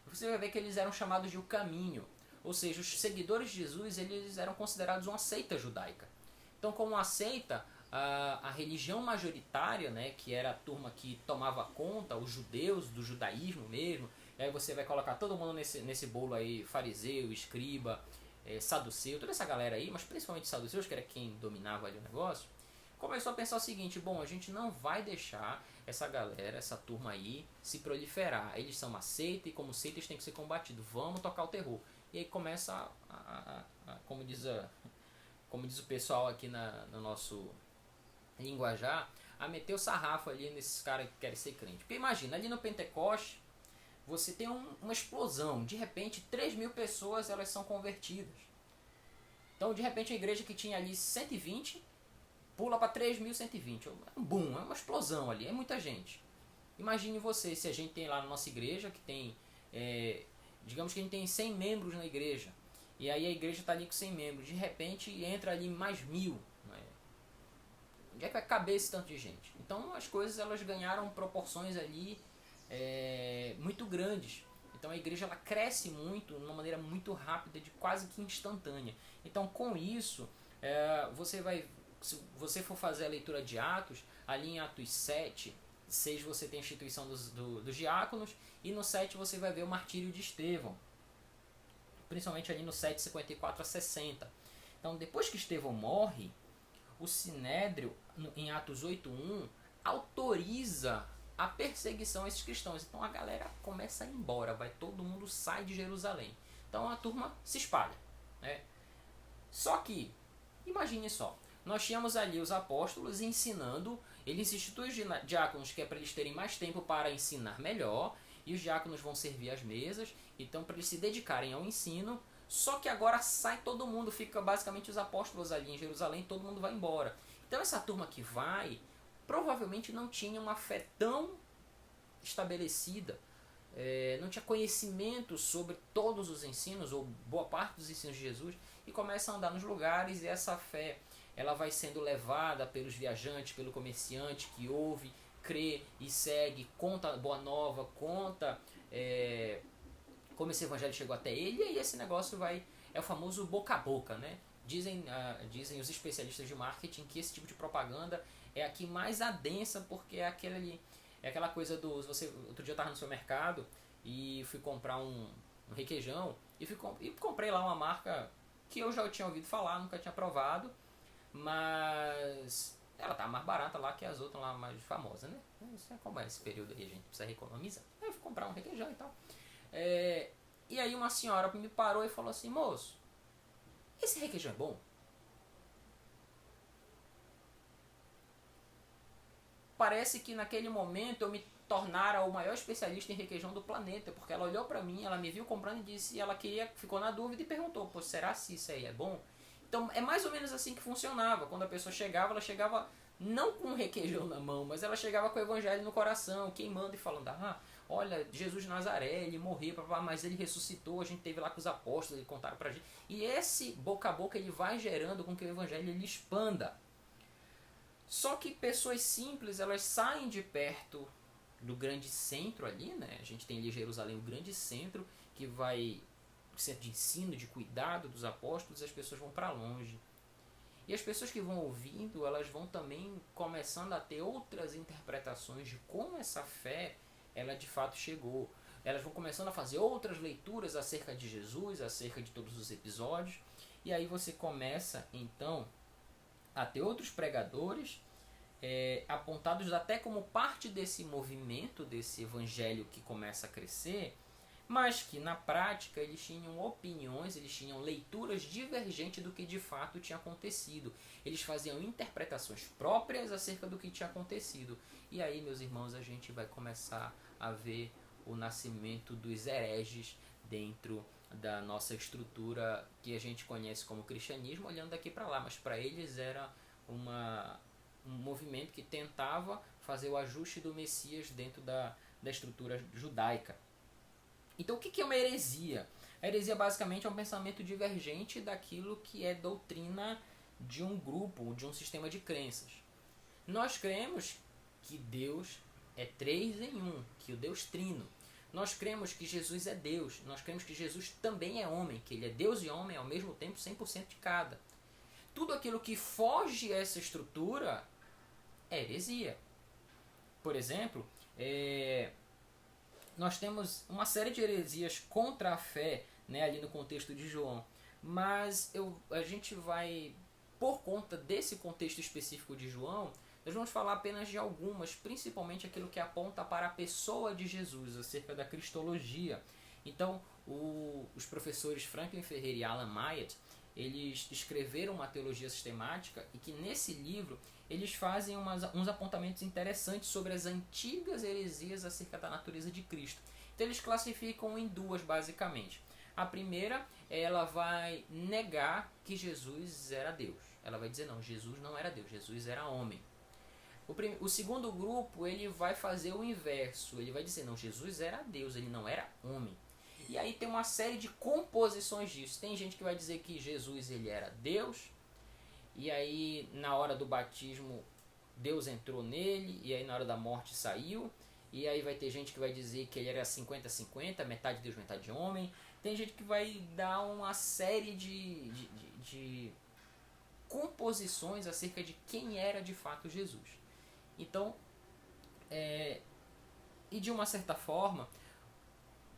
Você vai ver que eles eram chamados de o caminho, ou seja, os seguidores de Jesus, eles eram considerados uma seita judaica. Então, como uma seita, a religião majoritária, né, que era a turma que tomava conta, os judeus do judaísmo mesmo, aí você vai colocar todo mundo nesse bolo aí, fariseu, escriba, saduceu, toda essa galera aí, mas principalmente saduceus, que era quem dominava ali o negócio, começou a pensar o seguinte: bom, a gente não vai deixar essa galera, essa turma aí, se proliferar. Eles são uma seita e como seita eles têm que ser combatidos. Vamos tocar o terror. E aí começa como diz o pessoal aqui no nosso linguajar, a meter o sarrafo ali nesses caras que querem ser crente. Porque imagina, ali no Pentecoste, você tem uma explosão. De repente, 3.000 pessoas elas são convertidas. Então, de repente, a igreja que tinha ali 120 pula para 3.120. É um boom, é uma explosão ali, é muita gente. Imagine você, se a gente tem lá na nossa igreja, que tem, digamos que a gente tem 100 membros na igreja, e aí a igreja está ali com 100 membros, de repente entra ali mais 1.000. Né? Onde é que vai caber esse tanto de gente? Então as coisas elas ganharam proporções ali muito grandes. Então a igreja ela cresce muito, de uma maneira muito rápida, de quase que instantânea. Então com isso, se você for fazer a leitura de Atos, ali em Atos 7, 6 você tem a instituição dos diáconos, e no 7 você vai ver o martírio de Estevão, principalmente ali no 7, 54 a 60. Então depois que Estevão morre, o Sinédrio, em Atos 8:1, autoriza a perseguição a esses cristãos. Então a galera começa a ir embora, todo mundo sai de Jerusalém. Então a turma se espalha. Né? Só que, imagine só, nós tínhamos ali os apóstolos ensinando, eles instituem os diáconos, que é para eles terem mais tempo para ensinar melhor, e os diáconos vão servir as mesas, então para eles se dedicarem ao ensino. Só que agora sai todo mundo, fica basicamente os apóstolos ali em Jerusalém, todo mundo vai embora. Então essa turma que vai, provavelmente não tinha uma fé tão estabelecida, não tinha conhecimento sobre todos os ensinos, ou boa parte dos ensinos de Jesus, e começa a andar nos lugares, e essa fé ela vai sendo levada pelos viajantes, pelo comerciante que ouve, crê e segue, conta a boa nova, conta como esse evangelho chegou até ele, e aí esse negócio é o famoso boca a boca, né? Dizem os especialistas de marketing que esse tipo de propaganda é a que mais adensa, porque é aquela coisa outro dia eu estava no supermercado e fui comprar um requeijão e comprei lá uma marca que eu já tinha ouvido falar, nunca tinha provado, mas Ela tá mais barata lá que as outras lá mais famosas, né? Isso é como é esse período aí, a gente precisa economizar. Aí eu fui comprar um requeijão e tal. E aí uma senhora me parou e falou assim, moço, esse requeijão é bom? Parece que naquele momento eu me tornara o maior especialista em requeijão do planeta, porque ela olhou pra mim, ela me viu comprando e disse, e ela queria, ficou na dúvida e perguntou, pô, será se isso aí é bom? Então é mais ou menos assim que funcionava. Quando a pessoa chegava, ela chegava não com um requeijão na mão, mas ela chegava com o evangelho no coração, queimando e falando, olha, Jesus de Nazaré, ele morreu, mas ele ressuscitou, a gente teve lá com os apóstolos, ele contaram pra gente. E esse boca a boca ele vai gerando com que o evangelho ele expanda. Só que pessoas simples, elas saem de perto do grande centro ali, né? A gente tem ali Jerusalém, o grande centro, que vai centro de ensino, de cuidado dos apóstolos, e as pessoas vão para longe. E as pessoas que vão ouvindo, elas vão também começando a ter outras interpretações de como essa fé, ela de fato chegou. Elas vão começando a fazer outras leituras acerca de Jesus, acerca de todos os episódios. E aí você começa, então, a ter outros pregadores apontados até como parte desse movimento, desse evangelho que começa a crescer, mas que na prática eles tinham opiniões, eles tinham leituras divergentes do que de fato tinha acontecido. Eles faziam interpretações próprias acerca do que tinha acontecido. E aí, meus irmãos, a gente vai começar a ver o nascimento dos hereges dentro da nossa estrutura que a gente conhece como cristianismo, olhando daqui para lá, mas para eles era um movimento que tentava fazer o ajuste do Messias dentro da estrutura judaica. Então o que é uma heresia? A heresia basicamente é um pensamento divergente daquilo que é doutrina de um grupo, de um sistema de crenças. Nós cremos que Deus é 3 em 1, que o Deus trino. Nós cremos que Jesus é Deus. Nós cremos que Jesus também é homem, que ele é Deus e homem ao mesmo tempo, 100% de cada. Tudo aquilo que foge a essa estrutura é heresia. Por exemplo, nós temos uma série de heresias contra a fé, né, ali no contexto de João. Mas a gente vai, por conta desse contexto específico de João, nós vamos falar apenas de algumas, principalmente aquilo que aponta para a pessoa de Jesus, acerca da cristologia. Então, os professores Franklin Ferreira e Alan Myatt, eles escreveram uma teologia sistemática e que nesse livro eles fazem uns apontamentos interessantes sobre as antigas heresias acerca da natureza de Cristo. Então eles classificam em duas basicamente. A primeira, ela vai negar que Jesus era Deus. Ela vai dizer, não, Jesus não era Deus, Jesus era homem. O segundo grupo, ele vai fazer o inverso. Ele vai dizer, não, Jesus era Deus, ele não era homem. E aí tem uma série de composições disso. Tem gente que vai dizer que Jesus ele era Deus, e aí na hora do batismo Deus entrou nele, e aí na hora da morte saiu. E aí vai ter gente que vai dizer que ele era 50-50, metade Deus, metade homem. Tem gente que vai dar uma série de composições acerca de quem era de fato Jesus. Então, e de uma certa forma,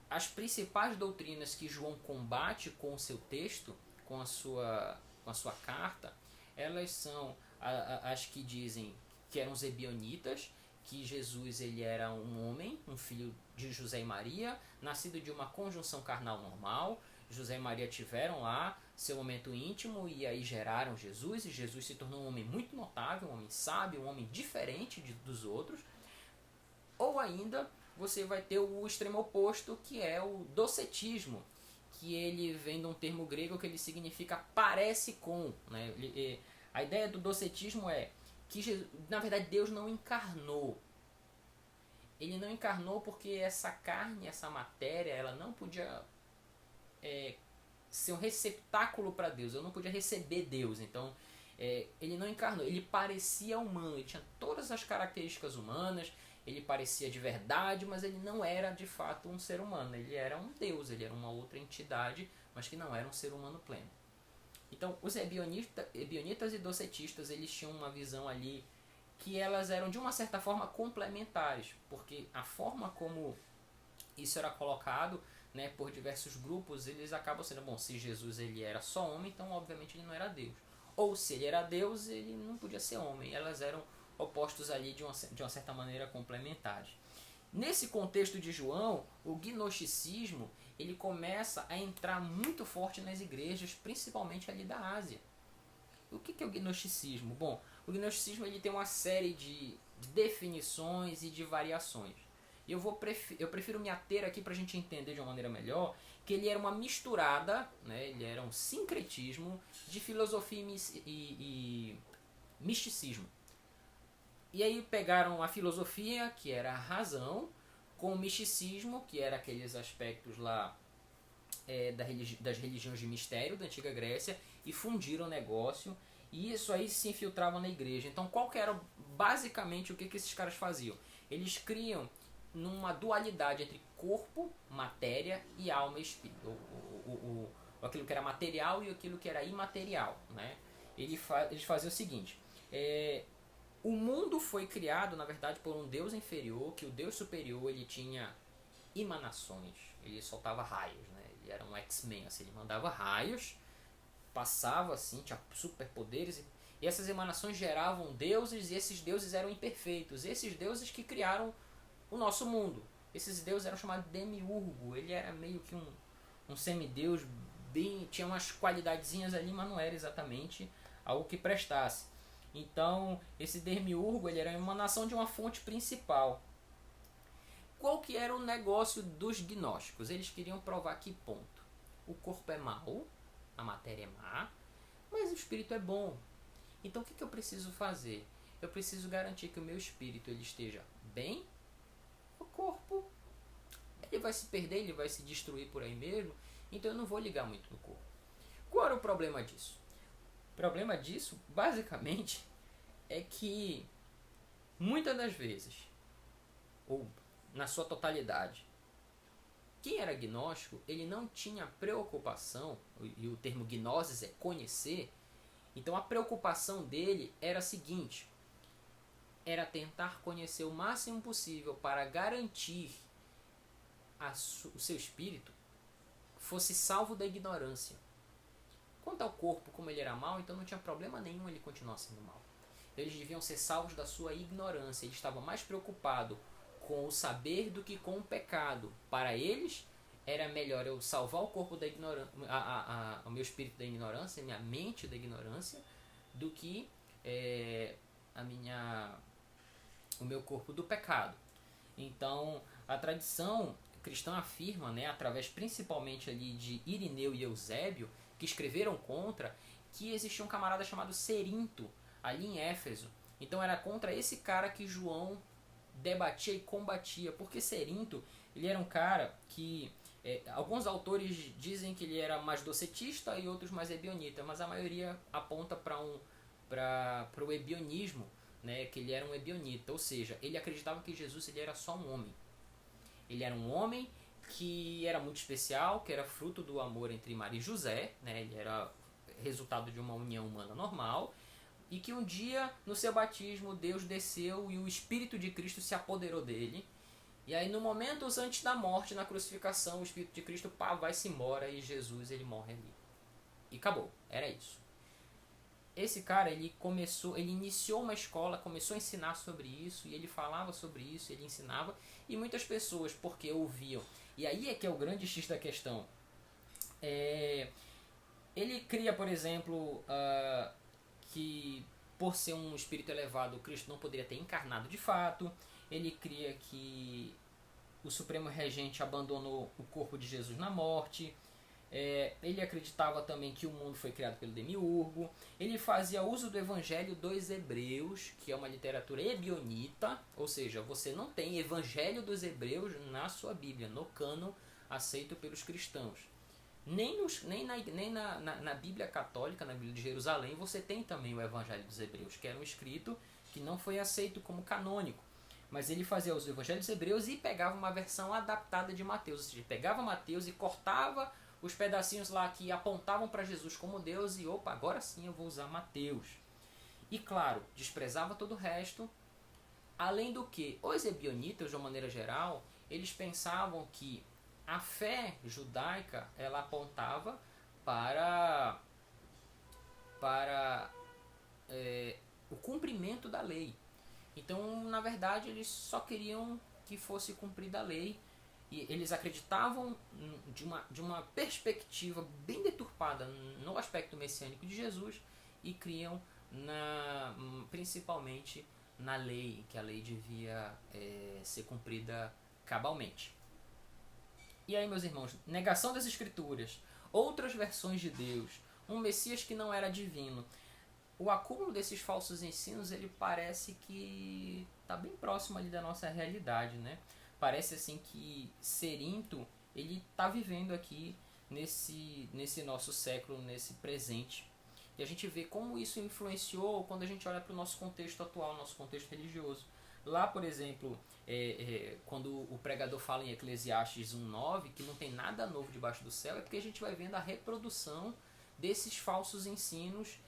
as principais doutrinas que João combate com o seu texto, com a sua carta, elas são as que dizem que eram os ebionitas, que Jesus ele era um homem, um filho de José e Maria, nascido de uma conjunção carnal normal. José e Maria tiveram lá seu momento íntimo e aí geraram Jesus, e Jesus se tornou um homem muito notável, um homem sábio, um homem diferente dos outros. Ou ainda você vai ter o extremo oposto, que é o docetismo, que ele vem de um termo grego que ele significa parece com, né? A ideia do docetismo é que Jesus, na verdade Deus não encarnou. Ele não encarnou porque essa carne, essa matéria, ela não podia ser um receptáculo para Deus. Eu não podia receber Deus. Então ele não encarnou. Ele parecia humano. Ele tinha todas as características humanas. Ele parecia de verdade, mas ele não era de fato um ser humano. Ele era um Deus. Ele era uma outra entidade, mas que não era um ser humano pleno. Então, os ebionitas e docetistas, eles tinham uma visão ali que elas eram de uma certa forma complementares, porque a forma como isso era colocado, né, por diversos grupos, eles acabam sendo, bom, se Jesus ele era só homem, então obviamente ele não era Deus. ou se ele era Deus, ele não podia ser homem. Elas eram opostos ali de uma certa maneira complementares. Nesse contexto de João, o gnosticismo ele começa a entrar muito forte nas igrejas, principalmente ali da Ásia. O que é o gnosticismo? Bom, o gnosticismo ele tem uma série de definições e de variações. E eu prefiro me ater aqui para a gente entender de uma maneira melhor que ele era uma misturada, né, ele era um sincretismo de filosofia e misticismo. E aí pegaram a filosofia, que era a razão, com o misticismo, que era aqueles aspectos lá das religiões de mistério da antiga Grécia, e fundiram o negócio, e isso aí se infiltrava na igreja. Então qual que era basicamente o que esses caras faziam? Eles criam numa dualidade entre corpo, matéria e alma e espírito. Aquilo que era material e aquilo que era imaterial. Né? Eles faziam o seguinte... O mundo foi criado, na verdade, por um Deus inferior, que o Deus superior ele tinha emanações, ele soltava raios, né? Ele era um X-Men, assim, ele mandava raios, passava assim, tinha superpoderes, e essas emanações geravam deuses, e esses deuses eram imperfeitos, esses deuses que criaram o nosso mundo. Esses deuses eram chamados de demiurgo, ele era meio que um semideus, tinha umas qualidadezinhas ali, mas não era exatamente algo que prestasse. Então, esse demiurgo ele era uma emanação de uma fonte principal. Qual que era o negócio dos gnósticos? Eles queriam provar que ponto? O corpo é mau, a matéria é má, mas o espírito é bom. Então, o que eu preciso fazer? Eu preciso garantir que o meu espírito ele esteja bem, o corpo ele vai se perder, ele vai se destruir por aí mesmo, então eu não vou ligar muito no corpo. Qual era o problema disso? O problema disso, basicamente, é que muitas das vezes, ou na sua totalidade, quem era gnóstico, ele não tinha preocupação, e o termo gnosis é conhecer, então a preocupação dele era a seguinte, era tentar conhecer o máximo possível para garantir o seu espírito fosse salvo da ignorância. Quanto ao corpo, como ele era mau, então não tinha problema nenhum ele continuar sendo mau. Eles deviam ser salvos da sua ignorância. Ele estava mais preocupado com o saber do que com o pecado. Para eles, era melhor eu salvar o corpo da ignorância, o meu espírito da ignorância, a minha mente da ignorância, do que o meu corpo do pecado. Então, a tradição cristã afirma, né, através principalmente ali de Irineu e Eusébio, que escreveram contra, que existia um camarada chamado Cerinto, ali em Éfeso. Então era contra esse cara que João debatia e combatia, porque Cerinto, ele era um cara que, alguns autores dizem que ele era mais docetista e outros mais ebionita, mas a maioria aponta para o ebionismo, né, que ele era um ebionita, ou seja, ele acreditava que Jesus ele era só um homem. Ele era um homem que era muito especial, que era fruto do amor entre Maria e José, né? Ele era resultado de uma união humana normal, e que um dia, no seu batismo, Deus desceu e o Espírito de Cristo se apoderou dele, e aí no momento antes da morte, na crucificação, o Espírito de Cristo vai-se embora e Jesus ele morre ali. E acabou, era isso. Esse cara, ele iniciou uma escola, começou a ensinar sobre isso, e ele falava sobre isso, ele ensinava, e muitas pessoas, porque ouviam. E aí é que é o grande X da questão. Ele cria, por exemplo, que por ser um espírito elevado, o Cristo não poderia ter encarnado de fato. Ele cria que o Supremo Regente abandonou o corpo de Jesus na morte. Ele acreditava também que o mundo foi criado pelo demiurgo. Ele fazia uso do Evangelho dos Hebreus, que é uma literatura ebionita, ou seja, você não tem Evangelho dos Hebreus na sua Bíblia, no cânon aceito pelos cristãos. Nem na Bíblia católica, na Bíblia de Jerusalém, você tem também o Evangelho dos Hebreus, que era um escrito que não foi aceito como canônico. Mas ele fazia uso do Evangelho dos Hebreus e pegava uma versão adaptada de Mateus, ou seja, pegava Mateus e cortava os pedacinhos lá que apontavam para Jesus como Deus e opa, agora sim eu vou usar Mateus. E claro, desprezava todo o resto, além do que os ebionitas, de uma maneira geral, eles pensavam que a fé judaica ela apontava para para o cumprimento da lei. Então, na verdade, eles só queriam que fosse cumprida a lei, e eles acreditavam de uma perspectiva bem deturpada no aspecto messiânico de Jesus, e criam principalmente na lei, que a lei devia ser cumprida cabalmente. E aí, meus irmãos, negação das escrituras, outras versões de Deus, um Messias que não era divino. O acúmulo desses falsos ensinos, ele parece que está bem próximo ali da nossa realidade, né? Parece assim que Cerinto, ele está vivendo aqui nesse nosso século, nesse presente. E a gente vê como isso influenciou quando a gente olha para o nosso contexto atual, nosso contexto religioso. Lá, por exemplo, quando o pregador fala em Eclesiastes 1:9, que não tem nada novo debaixo do céu, é porque a gente vai vendo a reprodução desses falsos ensinos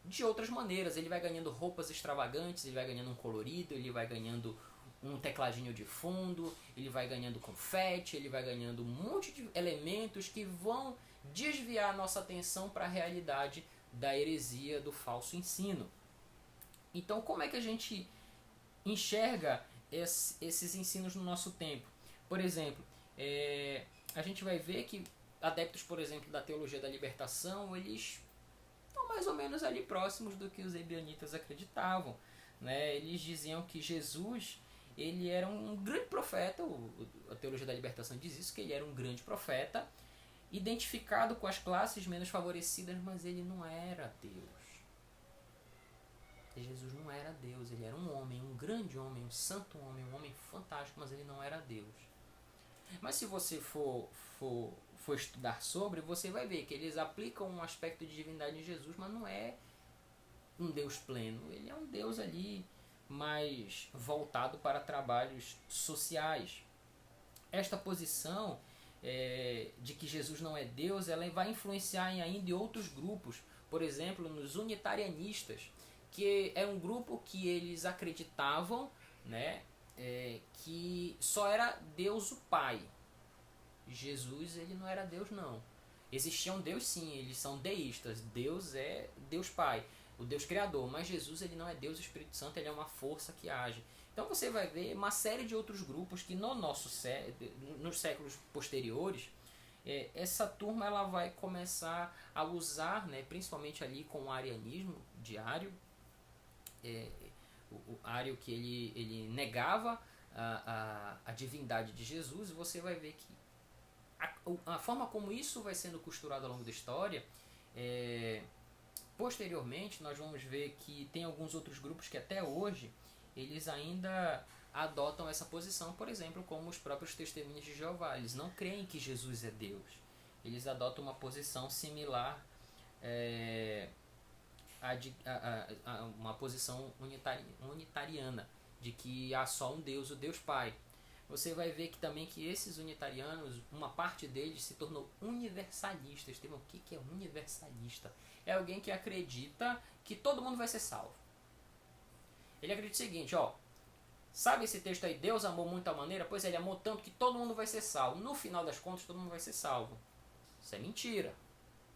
de outras maneiras. Ele vai ganhando roupas extravagantes, ele vai ganhando um colorido, ele vai ganhando um tecladinho de fundo, ele vai ganhando confete, ele vai ganhando um monte de elementos que vão desviar a nossa atenção para a realidade da heresia, do falso ensino. Então, como é que a gente enxerga esses ensinos no nosso tempo? Por exemplo, a gente vai ver que adeptos, por exemplo, da teologia da libertação, eles estão mais ou menos ali próximos do que os ebionitas acreditavam, né? Eles diziam que Jesus, ele era um grande profeta, a teologia da libertação diz isso, que ele era um grande profeta, identificado com as classes menos favorecidas, mas ele não era Deus. Jesus não era Deus, ele era um homem, um grande homem, um santo homem, um homem fantástico, mas ele não era Deus. Mas se você for estudar sobre, você vai ver que eles aplicam um aspecto de divindade em Jesus, mas não é um Deus pleno. Ele é um Deus ali mais voltado para trabalhos sociais. Esta posição de que Jesus não é Deus, ela vai influenciar ainda em outros grupos. Por exemplo, nos unitarianistas, que é um grupo que eles acreditavam, né, que só era Deus o Pai. Jesus, ele não era Deus, não. Existia um Deus, sim, eles são deístas. Deus é Deus Pai, o Deus Criador, mas Jesus, ele não é Deus, o Espírito Santo, ele é uma força que age. Então você vai ver uma série de outros grupos que nos séculos posteriores, essa turma ela vai começar a usar, né, principalmente ali com o arianismo de Ário, o Ário que ele negava a divindade de Jesus. E você vai ver que a forma como isso vai sendo costurado ao longo da história, posteriormente nós vamos ver que tem alguns outros grupos que até hoje eles ainda adotam essa posição, por exemplo, como os próprios testemunhas de Jeová. Eles não creem que Jesus é Deus, eles adotam uma posição similar a uma posição unitariana, de que há só um Deus, o Deus Pai. Você vai ver que também que esses unitarianos, uma parte deles se tornou universalista. O que é universalista? É alguém que acredita que todo mundo vai ser salvo. Ele acredita o seguinte, sabe esse texto aí, Deus amou muito a maneira? Pois ele amou tanto que todo mundo vai ser salvo. No final das contas, todo mundo vai ser salvo. Isso é mentira.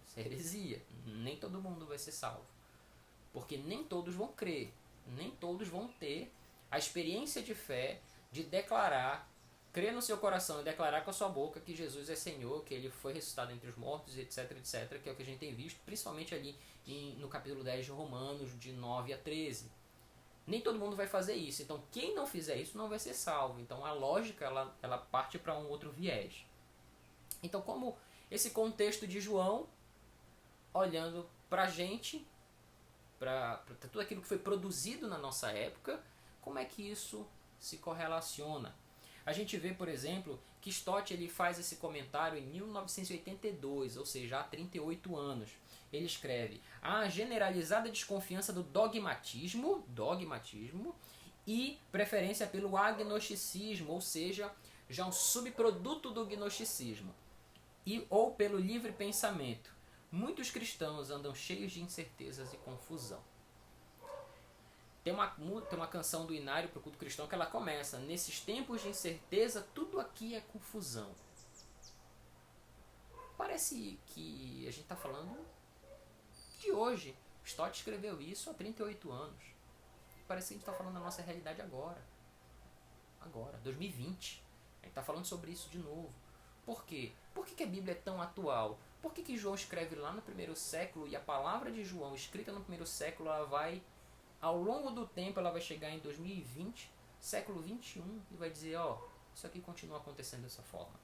Isso é heresia. Nem todo mundo vai ser salvo. Porque nem todos vão crer. Nem todos vão ter a experiência de fé de declarar, crer no seu coração e declarar com a sua boca que Jesus é Senhor, que ele foi ressuscitado entre os mortos, etc, etc, que é o que a gente tem visto, principalmente ali no capítulo 10 de Romanos, de 9 a 13. Nem todo mundo vai fazer isso. Então, quem não fizer isso não vai ser salvo. Então, a lógica ela parte para um outro viés. Então, como esse contexto de João, olhando para a gente, para tudo aquilo que foi produzido na nossa época, como é que isso se correlaciona? A gente vê, por exemplo, que Stott ele faz esse comentário em 1982, ou seja, há 38 anos. Ele escreve: a generalizada desconfiança do dogmatismo e preferência pelo agnosticismo, ou seja, já um subproduto do gnosticismo, ou pelo livre pensamento. Muitos cristãos andam cheios de incertezas e confusão. Tem uma canção do Inário para o culto cristão que ela começa: nesses tempos de incerteza, tudo aqui é confusão. Parece que a gente está falando de hoje. Stott escreveu isso há 38 anos. Parece que a gente está falando da nossa realidade agora. Agora, 2020. A gente está falando sobre isso de novo. Por quê? Por que a Bíblia é tão atual? Por que João escreve lá no primeiro século e a palavra de João escrita no primeiro século, ela vai, ao longo do tempo, ela vai chegar em 2020, século 21, e vai dizer, ó, isso aqui continua acontecendo dessa forma.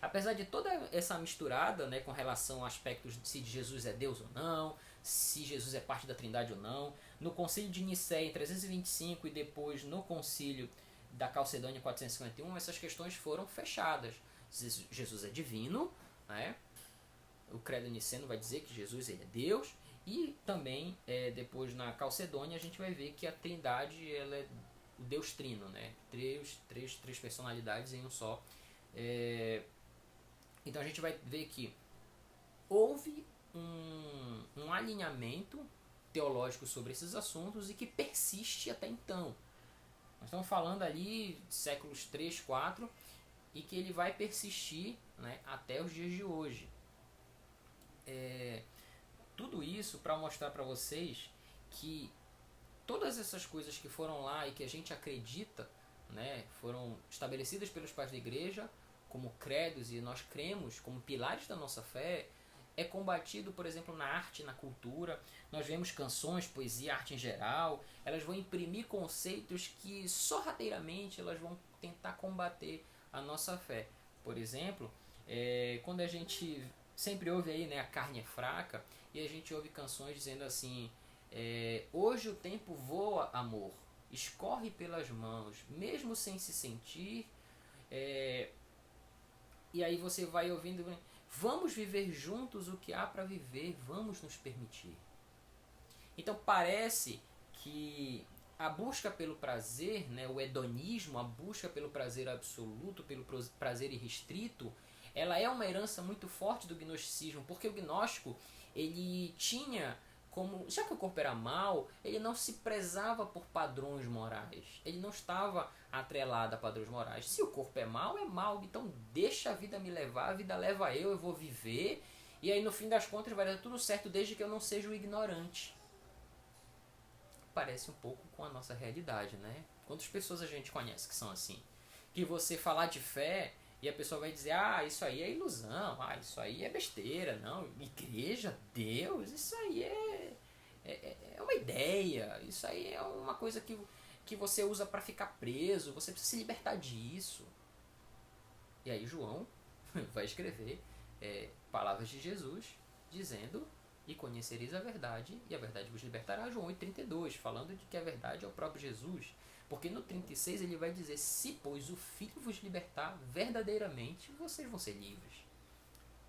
Apesar de toda essa misturada, né, com relação a aspectos de se Jesus é Deus ou não, se Jesus é parte da Trindade ou não, no concílio de Nicéia em 325 e depois no concílio da Calcedônia em 451, essas questões foram fechadas. Jesus é divino, né? O credo niceno vai dizer que Jesus ele é Deus, e também depois na Calcedônia a gente vai ver que a Trindade ela é o Deus Trino, né? Três personalidades em um só. Então a gente vai ver que houve um alinhamento teológico sobre esses assuntos e que persiste até então. Nós estamos falando ali de séculos 3, 4 e que ele vai persistir, né, até os dias de hoje. Tudo isso para mostrar para vocês que todas essas coisas que foram lá e que a gente acredita, né, foram estabelecidas pelos pais da igreja como credos e nós cremos como pilares da nossa fé, é combatido, por exemplo, na arte, na cultura. Nós vemos canções, poesia, arte em geral, elas vão imprimir conceitos que sorrateiramente elas vão tentar combater a nossa fé. Por exemplo, quando a gente sempre ouve aí, né, a carne é fraca, e a gente ouve canções dizendo assim, hoje o tempo voa, amor, escorre pelas mãos, mesmo sem se sentir, e aí você vai ouvindo, vamos viver juntos o que há para viver, vamos nos permitir. Então parece que a busca pelo prazer, né, o hedonismo, a busca pelo prazer absoluto, pelo prazer irrestrito, ela é uma herança muito forte do gnosticismo, porque o gnóstico ele tinha como, já que o corpo era mau, ele não se prezava por padrões morais, ele não estava atrelado a padrões morais. Se o corpo é mau, então deixa a vida me levar, a vida leva eu vou viver, e aí no fim das contas vai dar tudo certo desde que eu não seja o ignorante. Parece um pouco com a nossa realidade, né? Quantas pessoas a gente conhece que são assim? Que você falar de fé e a pessoa vai dizer, isso aí é ilusão, isso aí é besteira, não, igreja, Deus, isso aí é uma ideia, isso aí é uma coisa que você usa para ficar preso, você precisa se libertar disso. E aí João vai escrever palavras de Jesus dizendo, e conhecereis a verdade, e a verdade vos libertará, João 8,32, falando de que a verdade é o próprio Jesus. Porque no 36 ele vai dizer, se pois o Filho vos libertar, verdadeiramente vocês vão ser livres.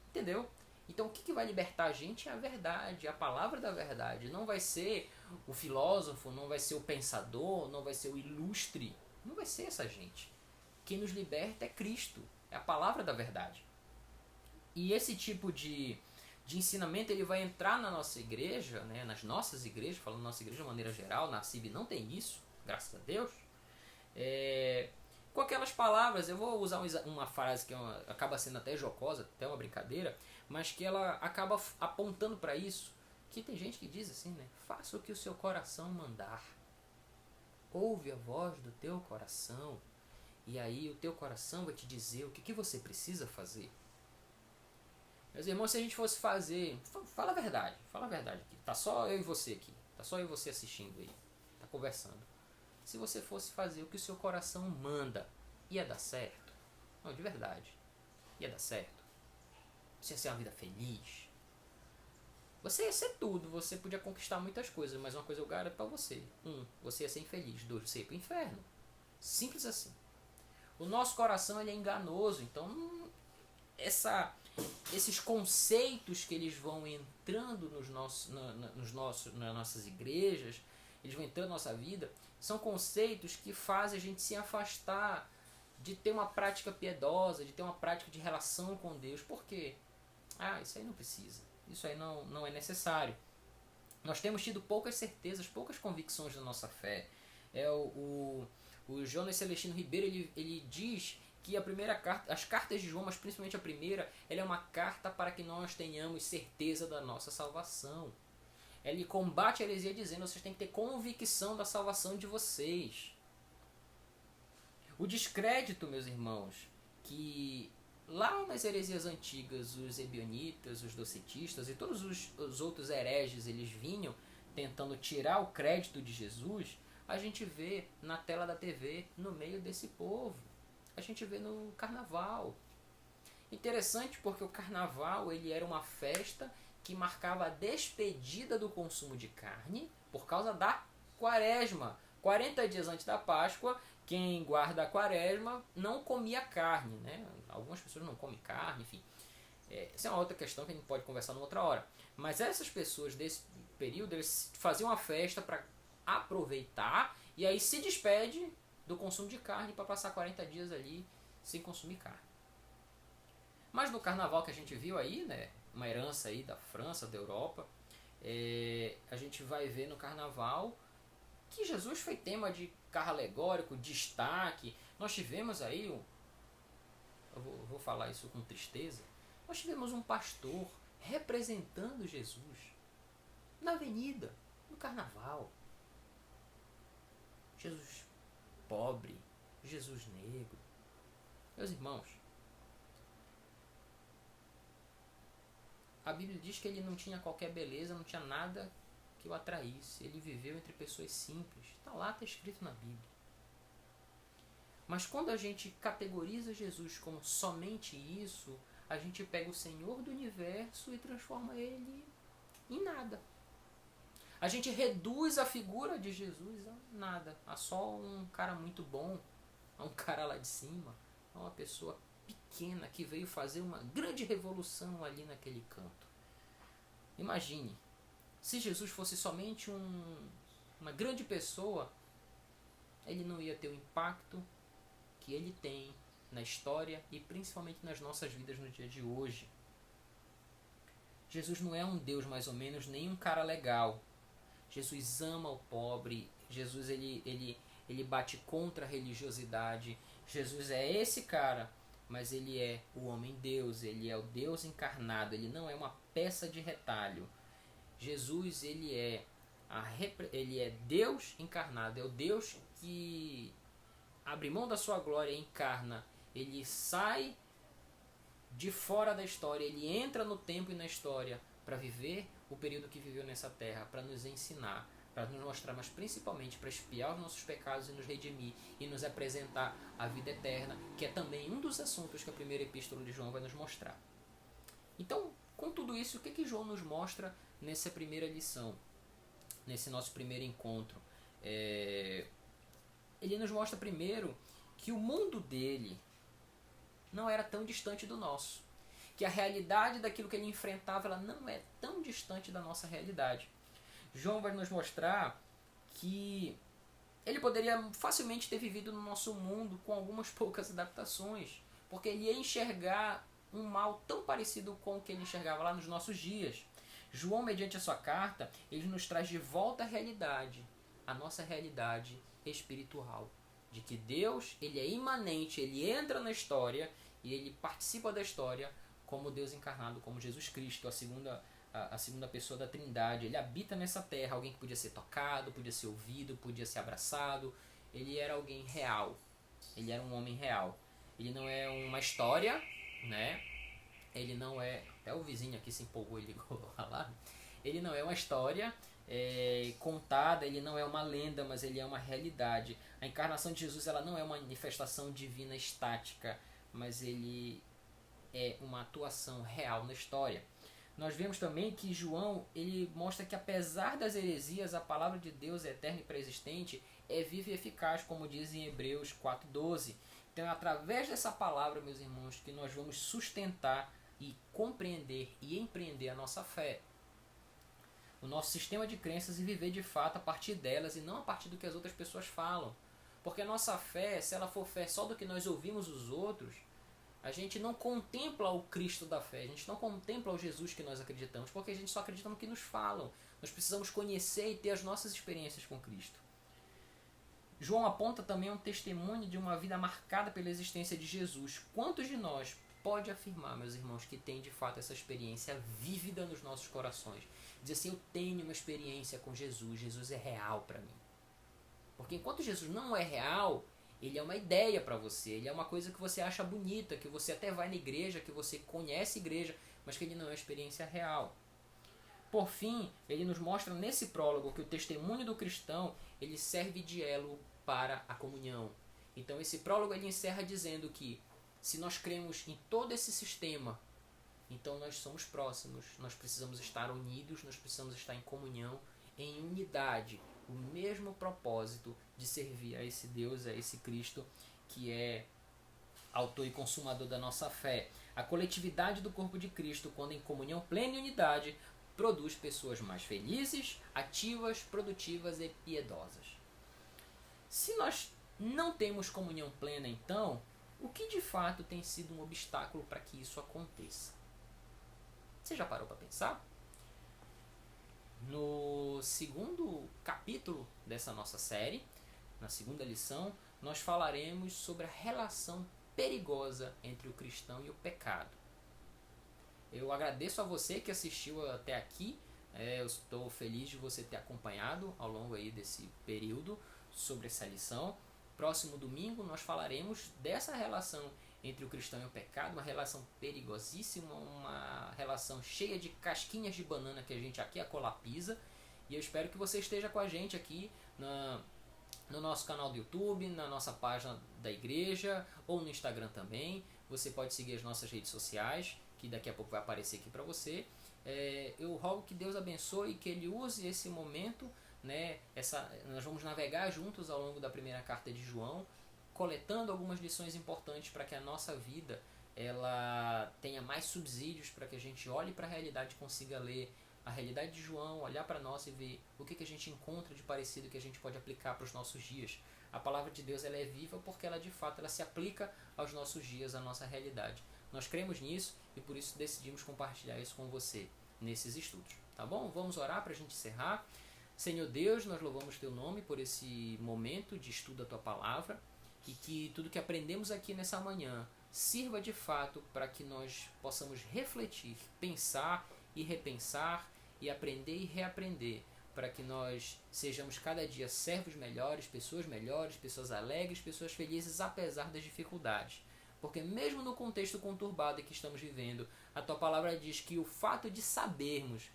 Entendeu? Então o que vai libertar a gente é a verdade, a palavra da verdade. Não vai ser o filósofo, não vai ser o pensador, não vai ser o ilustre. Não vai ser essa gente. Quem nos liberta é Cristo, é a palavra da verdade. E esse tipo de ensinamento ele vai entrar na nossa igreja, né, nas nossas igrejas, falando nossa igreja de maneira geral, na CIB não tem isso, graças a Deus, com aquelas palavras. Eu vou usar uma frase que acaba sendo até jocosa, até uma brincadeira, mas que ela acaba apontando para isso, que tem gente que diz assim, né, faça o que o seu coração mandar, ouve a voz do teu coração, e aí o teu coração vai te dizer o que você precisa fazer. Meus irmãos, se a gente fosse fazer, fala a verdade aqui, tá só eu e você aqui, tá só eu e você assistindo aí, tá conversando. Se você fosse fazer o que o seu coração manda, ia dar certo? Não, de verdade, ia dar certo? Você ia ser uma vida feliz? Você ia ser tudo, você podia conquistar muitas coisas, mas uma coisa eu garanto pra você. 1, você ia ser infeliz. 2, você ia pro inferno. Simples assim. O nosso coração ele é enganoso, então esses conceitos que eles vão entrando nas nossas igrejas, eles vão entrando na nossa vida, são conceitos que fazem a gente se afastar de ter uma prática piedosa, de ter uma prática de relação com Deus. Por quê? Isso aí não precisa, isso aí não é necessário. Nós temos tido poucas certezas, poucas convicções da nossa fé. O Jonas Celestino Ribeiro ele diz que a primeira carta, as cartas de João, mas principalmente a primeira, ela é uma carta para que nós tenhamos certeza da nossa salvação. Ele combate a heresia dizendo: vocês têm que ter convicção da salvação de vocês. O descrédito, meus irmãos, que lá nas heresias antigas, os ebionitas, os docetistas e todos os outros hereges, eles vinham tentando tirar o crédito de Jesus, a gente vê na tela da TV, no meio desse povo. A gente vê no carnaval. Interessante porque o carnaval ele era uma festa que marcava a despedida do consumo de carne por causa da quaresma. 40 dias antes da Páscoa, quem guarda a quaresma não comia carne, né? Algumas pessoas não comem carne, enfim. Essa é uma outra questão que a gente pode conversar numa outra hora. Mas essas pessoas desse período, eles faziam uma festa para aproveitar e aí se despede do consumo de carne para passar 40 dias ali sem consumir carne. Mas no carnaval que a gente viu aí, né, uma herança aí da França, da Europa, a gente vai ver no carnaval que Jesus foi tema de carro alegórico, destaque. Nós tivemos aí, eu vou falar isso com tristeza, nós tivemos um pastor representando Jesus na avenida, no carnaval. Jesus pobre, Jesus negro. Meus irmãos, a Bíblia diz que ele não tinha qualquer beleza, não tinha nada que o atraísse. Ele viveu entre pessoas simples. Está lá, está escrito na Bíblia. Mas quando a gente categoriza Jesus como somente isso, a gente pega o Senhor do Universo e transforma ele em nada. A gente reduz a figura de Jesus a nada, a só um cara muito bom, a um cara lá de cima, a uma pessoa pequena que veio fazer uma grande revolução ali naquele canto. Imagine, se Jesus fosse somente uma grande pessoa, ele não ia ter o impacto que ele tem na história e principalmente nas nossas vidas no dia de hoje. Jesus não é um Deus mais ou menos, nem um cara legal. Jesus ama o pobre, Jesus ele bate contra a religiosidade. Jesus é esse cara, mas ele é o homem-deus, ele é o Deus encarnado, ele não é uma peça de retalho. Jesus ele é Deus encarnado, é o Deus que abre mão da sua glória e encarna. Ele sai de fora da história, ele entra no tempo e na história para viver o período que viveu nessa terra, para nos ensinar, para nos mostrar, mas principalmente para expiar os nossos pecados e nos redimir e nos apresentar a vida eterna, que é também um dos assuntos que a primeira epístola de João vai nos mostrar. Então, com tudo isso, o que João nos mostra nessa primeira lição, nesse nosso primeiro encontro? Ele nos mostra primeiro que o mundo dele não era tão distante do nosso, que a realidade daquilo que ele enfrentava ela não é tão distante da nossa realidade. João vai nos mostrar que ele poderia facilmente ter vivido no nosso mundo com algumas poucas adaptações, porque ele ia enxergar um mal tão parecido com o que ele enxergava lá nos nossos dias. João, mediante a sua carta, ele nos traz de volta à realidade, a nossa realidade espiritual, de que Deus ele é imanente, ele entra na história e ele participa da história como Deus encarnado, como Jesus Cristo, a segunda pessoa da Trindade. Ele habita nessa terra, alguém que podia ser tocado, podia ser ouvido, podia ser abraçado. Ele era alguém real, ele era um homem real. Ele não é uma história, né? Ele não é... Até o vizinho aqui se empolgou e ligou lá. Ele não é uma história contada, ele não é uma lenda, mas ele é uma realidade. A encarnação de Jesus ela não é uma manifestação divina estática, mas ele é uma atuação real na história. Nós vemos também que João ele mostra que apesar das heresias, a palavra de Deus é eterna e pré-existente, é viva e eficaz, como diz em Hebreus 4:12. Então é através dessa palavra, meus irmãos, que nós vamos sustentar e compreender e empreender a nossa fé, o nosso sistema de crenças, e viver de fato a partir delas e não a partir do que as outras pessoas falam. Porque a nossa fé, se ela for fé só do que nós ouvimos os outros, a gente não contempla o Cristo da fé, a gente não contempla o Jesus que nós acreditamos, porque a gente só acredita no que nos falam. Nós precisamos conhecer e ter as nossas experiências com Cristo. João aponta também um testemunho de uma vida marcada pela existência de Jesus. Quantos de nós pode afirmar, meus irmãos, que tem de fato essa experiência vívida nos nossos corações. Dizer assim, eu tenho uma experiência com Jesus, Jesus é real para mim. Porque enquanto Jesus não é real, ele é uma ideia para você, ele é uma coisa que você acha bonita, que você até vai na igreja, que você conhece a igreja, mas que ele não é uma experiência real. Por fim, ele nos mostra nesse prólogo que o testemunho do cristão ele serve de elo para a comunhão. Então esse prólogo ele encerra dizendo que se nós cremos em todo esse sistema, então nós somos próximos, nós precisamos estar unidos, nós precisamos estar em comunhão, em unidade, o mesmo propósito de servir a esse Deus, a esse Cristo que é autor e consumador da nossa fé. A coletividade do corpo de Cristo, quando em comunhão plena e unidade, produz pessoas mais felizes, ativas, produtivas e piedosas. Se nós não temos comunhão plena, então, o que de fato tem sido um obstáculo para que isso aconteça? Você já parou para pensar? No segundo capítulo dessa nossa série, na segunda lição, nós falaremos sobre a relação perigosa entre o cristão e o pecado. Eu agradeço a você que assistiu até aqui. Eu estou feliz de você ter acompanhado ao longo aí desse período sobre essa lição. Próximo domingo nós falaremos dessa relação entre o cristão e o pecado, uma relação perigosíssima, uma relação cheia de casquinhas de banana que a gente aqui acolapisa. E eu espero que você esteja com a gente aqui no nosso canal do YouTube, na nossa página da igreja ou no Instagram também. Você pode seguir as nossas redes sociais, que daqui a pouco vai aparecer aqui para você. Eu rogo que Deus abençoe e que Ele use esse momento, né? Nós vamos navegar juntos ao longo da primeira carta de João, coletando algumas lições importantes para que a nossa vida ela tenha mais subsídios, para que a gente olhe para a realidade e consiga ler a realidade de João, olhar para nós e ver o que a gente encontra de parecido que a gente pode aplicar para os nossos dias. A palavra de Deus ela é viva porque ela de fato ela se aplica aos nossos dias, à nossa realidade. Nós cremos nisso e por isso decidimos compartilhar isso com você nesses estudos. Tá bom? Vamos orar para a gente encerrar. Senhor Deus, nós louvamos Teu nome por esse momento de estudo da Tua Palavra e que tudo que aprendemos aqui nessa manhã sirva de fato para que nós possamos refletir, pensar e repensar e aprender e reaprender, para que nós sejamos cada dia servos melhores, pessoas alegres, pessoas felizes apesar das dificuldades. Porque mesmo no contexto conturbado que estamos vivendo, a Tua Palavra diz que o fato de sabermos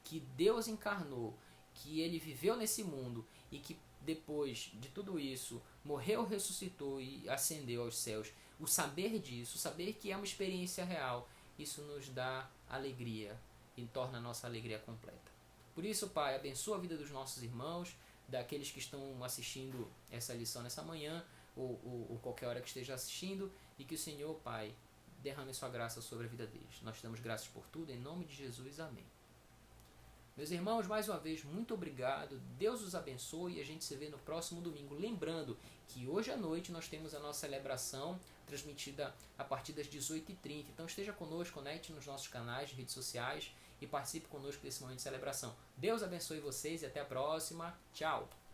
que Deus encarnou, que Ele viveu nesse mundo e que depois de tudo isso morreu, ressuscitou e ascendeu aos céus, o saber disso, o saber que é uma experiência real, isso nos dá alegria e torna a nossa alegria completa. Por isso, Pai, abençoa a vida dos nossos irmãos, daqueles que estão assistindo essa lição nessa manhã, ou qualquer hora que esteja assistindo, e que o Senhor, Pai, derrame sua graça sobre a vida deles. Nós te damos graças por tudo, em nome de Jesus, amém. Meus irmãos, mais uma vez, muito obrigado, Deus os abençoe e a gente se vê no próximo domingo. Lembrando que hoje à noite nós temos a nossa celebração transmitida a partir das 18h30. Então esteja conosco, conecte nos nossos canais de redes sociais e participe conosco desse momento de celebração. Deus abençoe vocês e até a próxima. Tchau!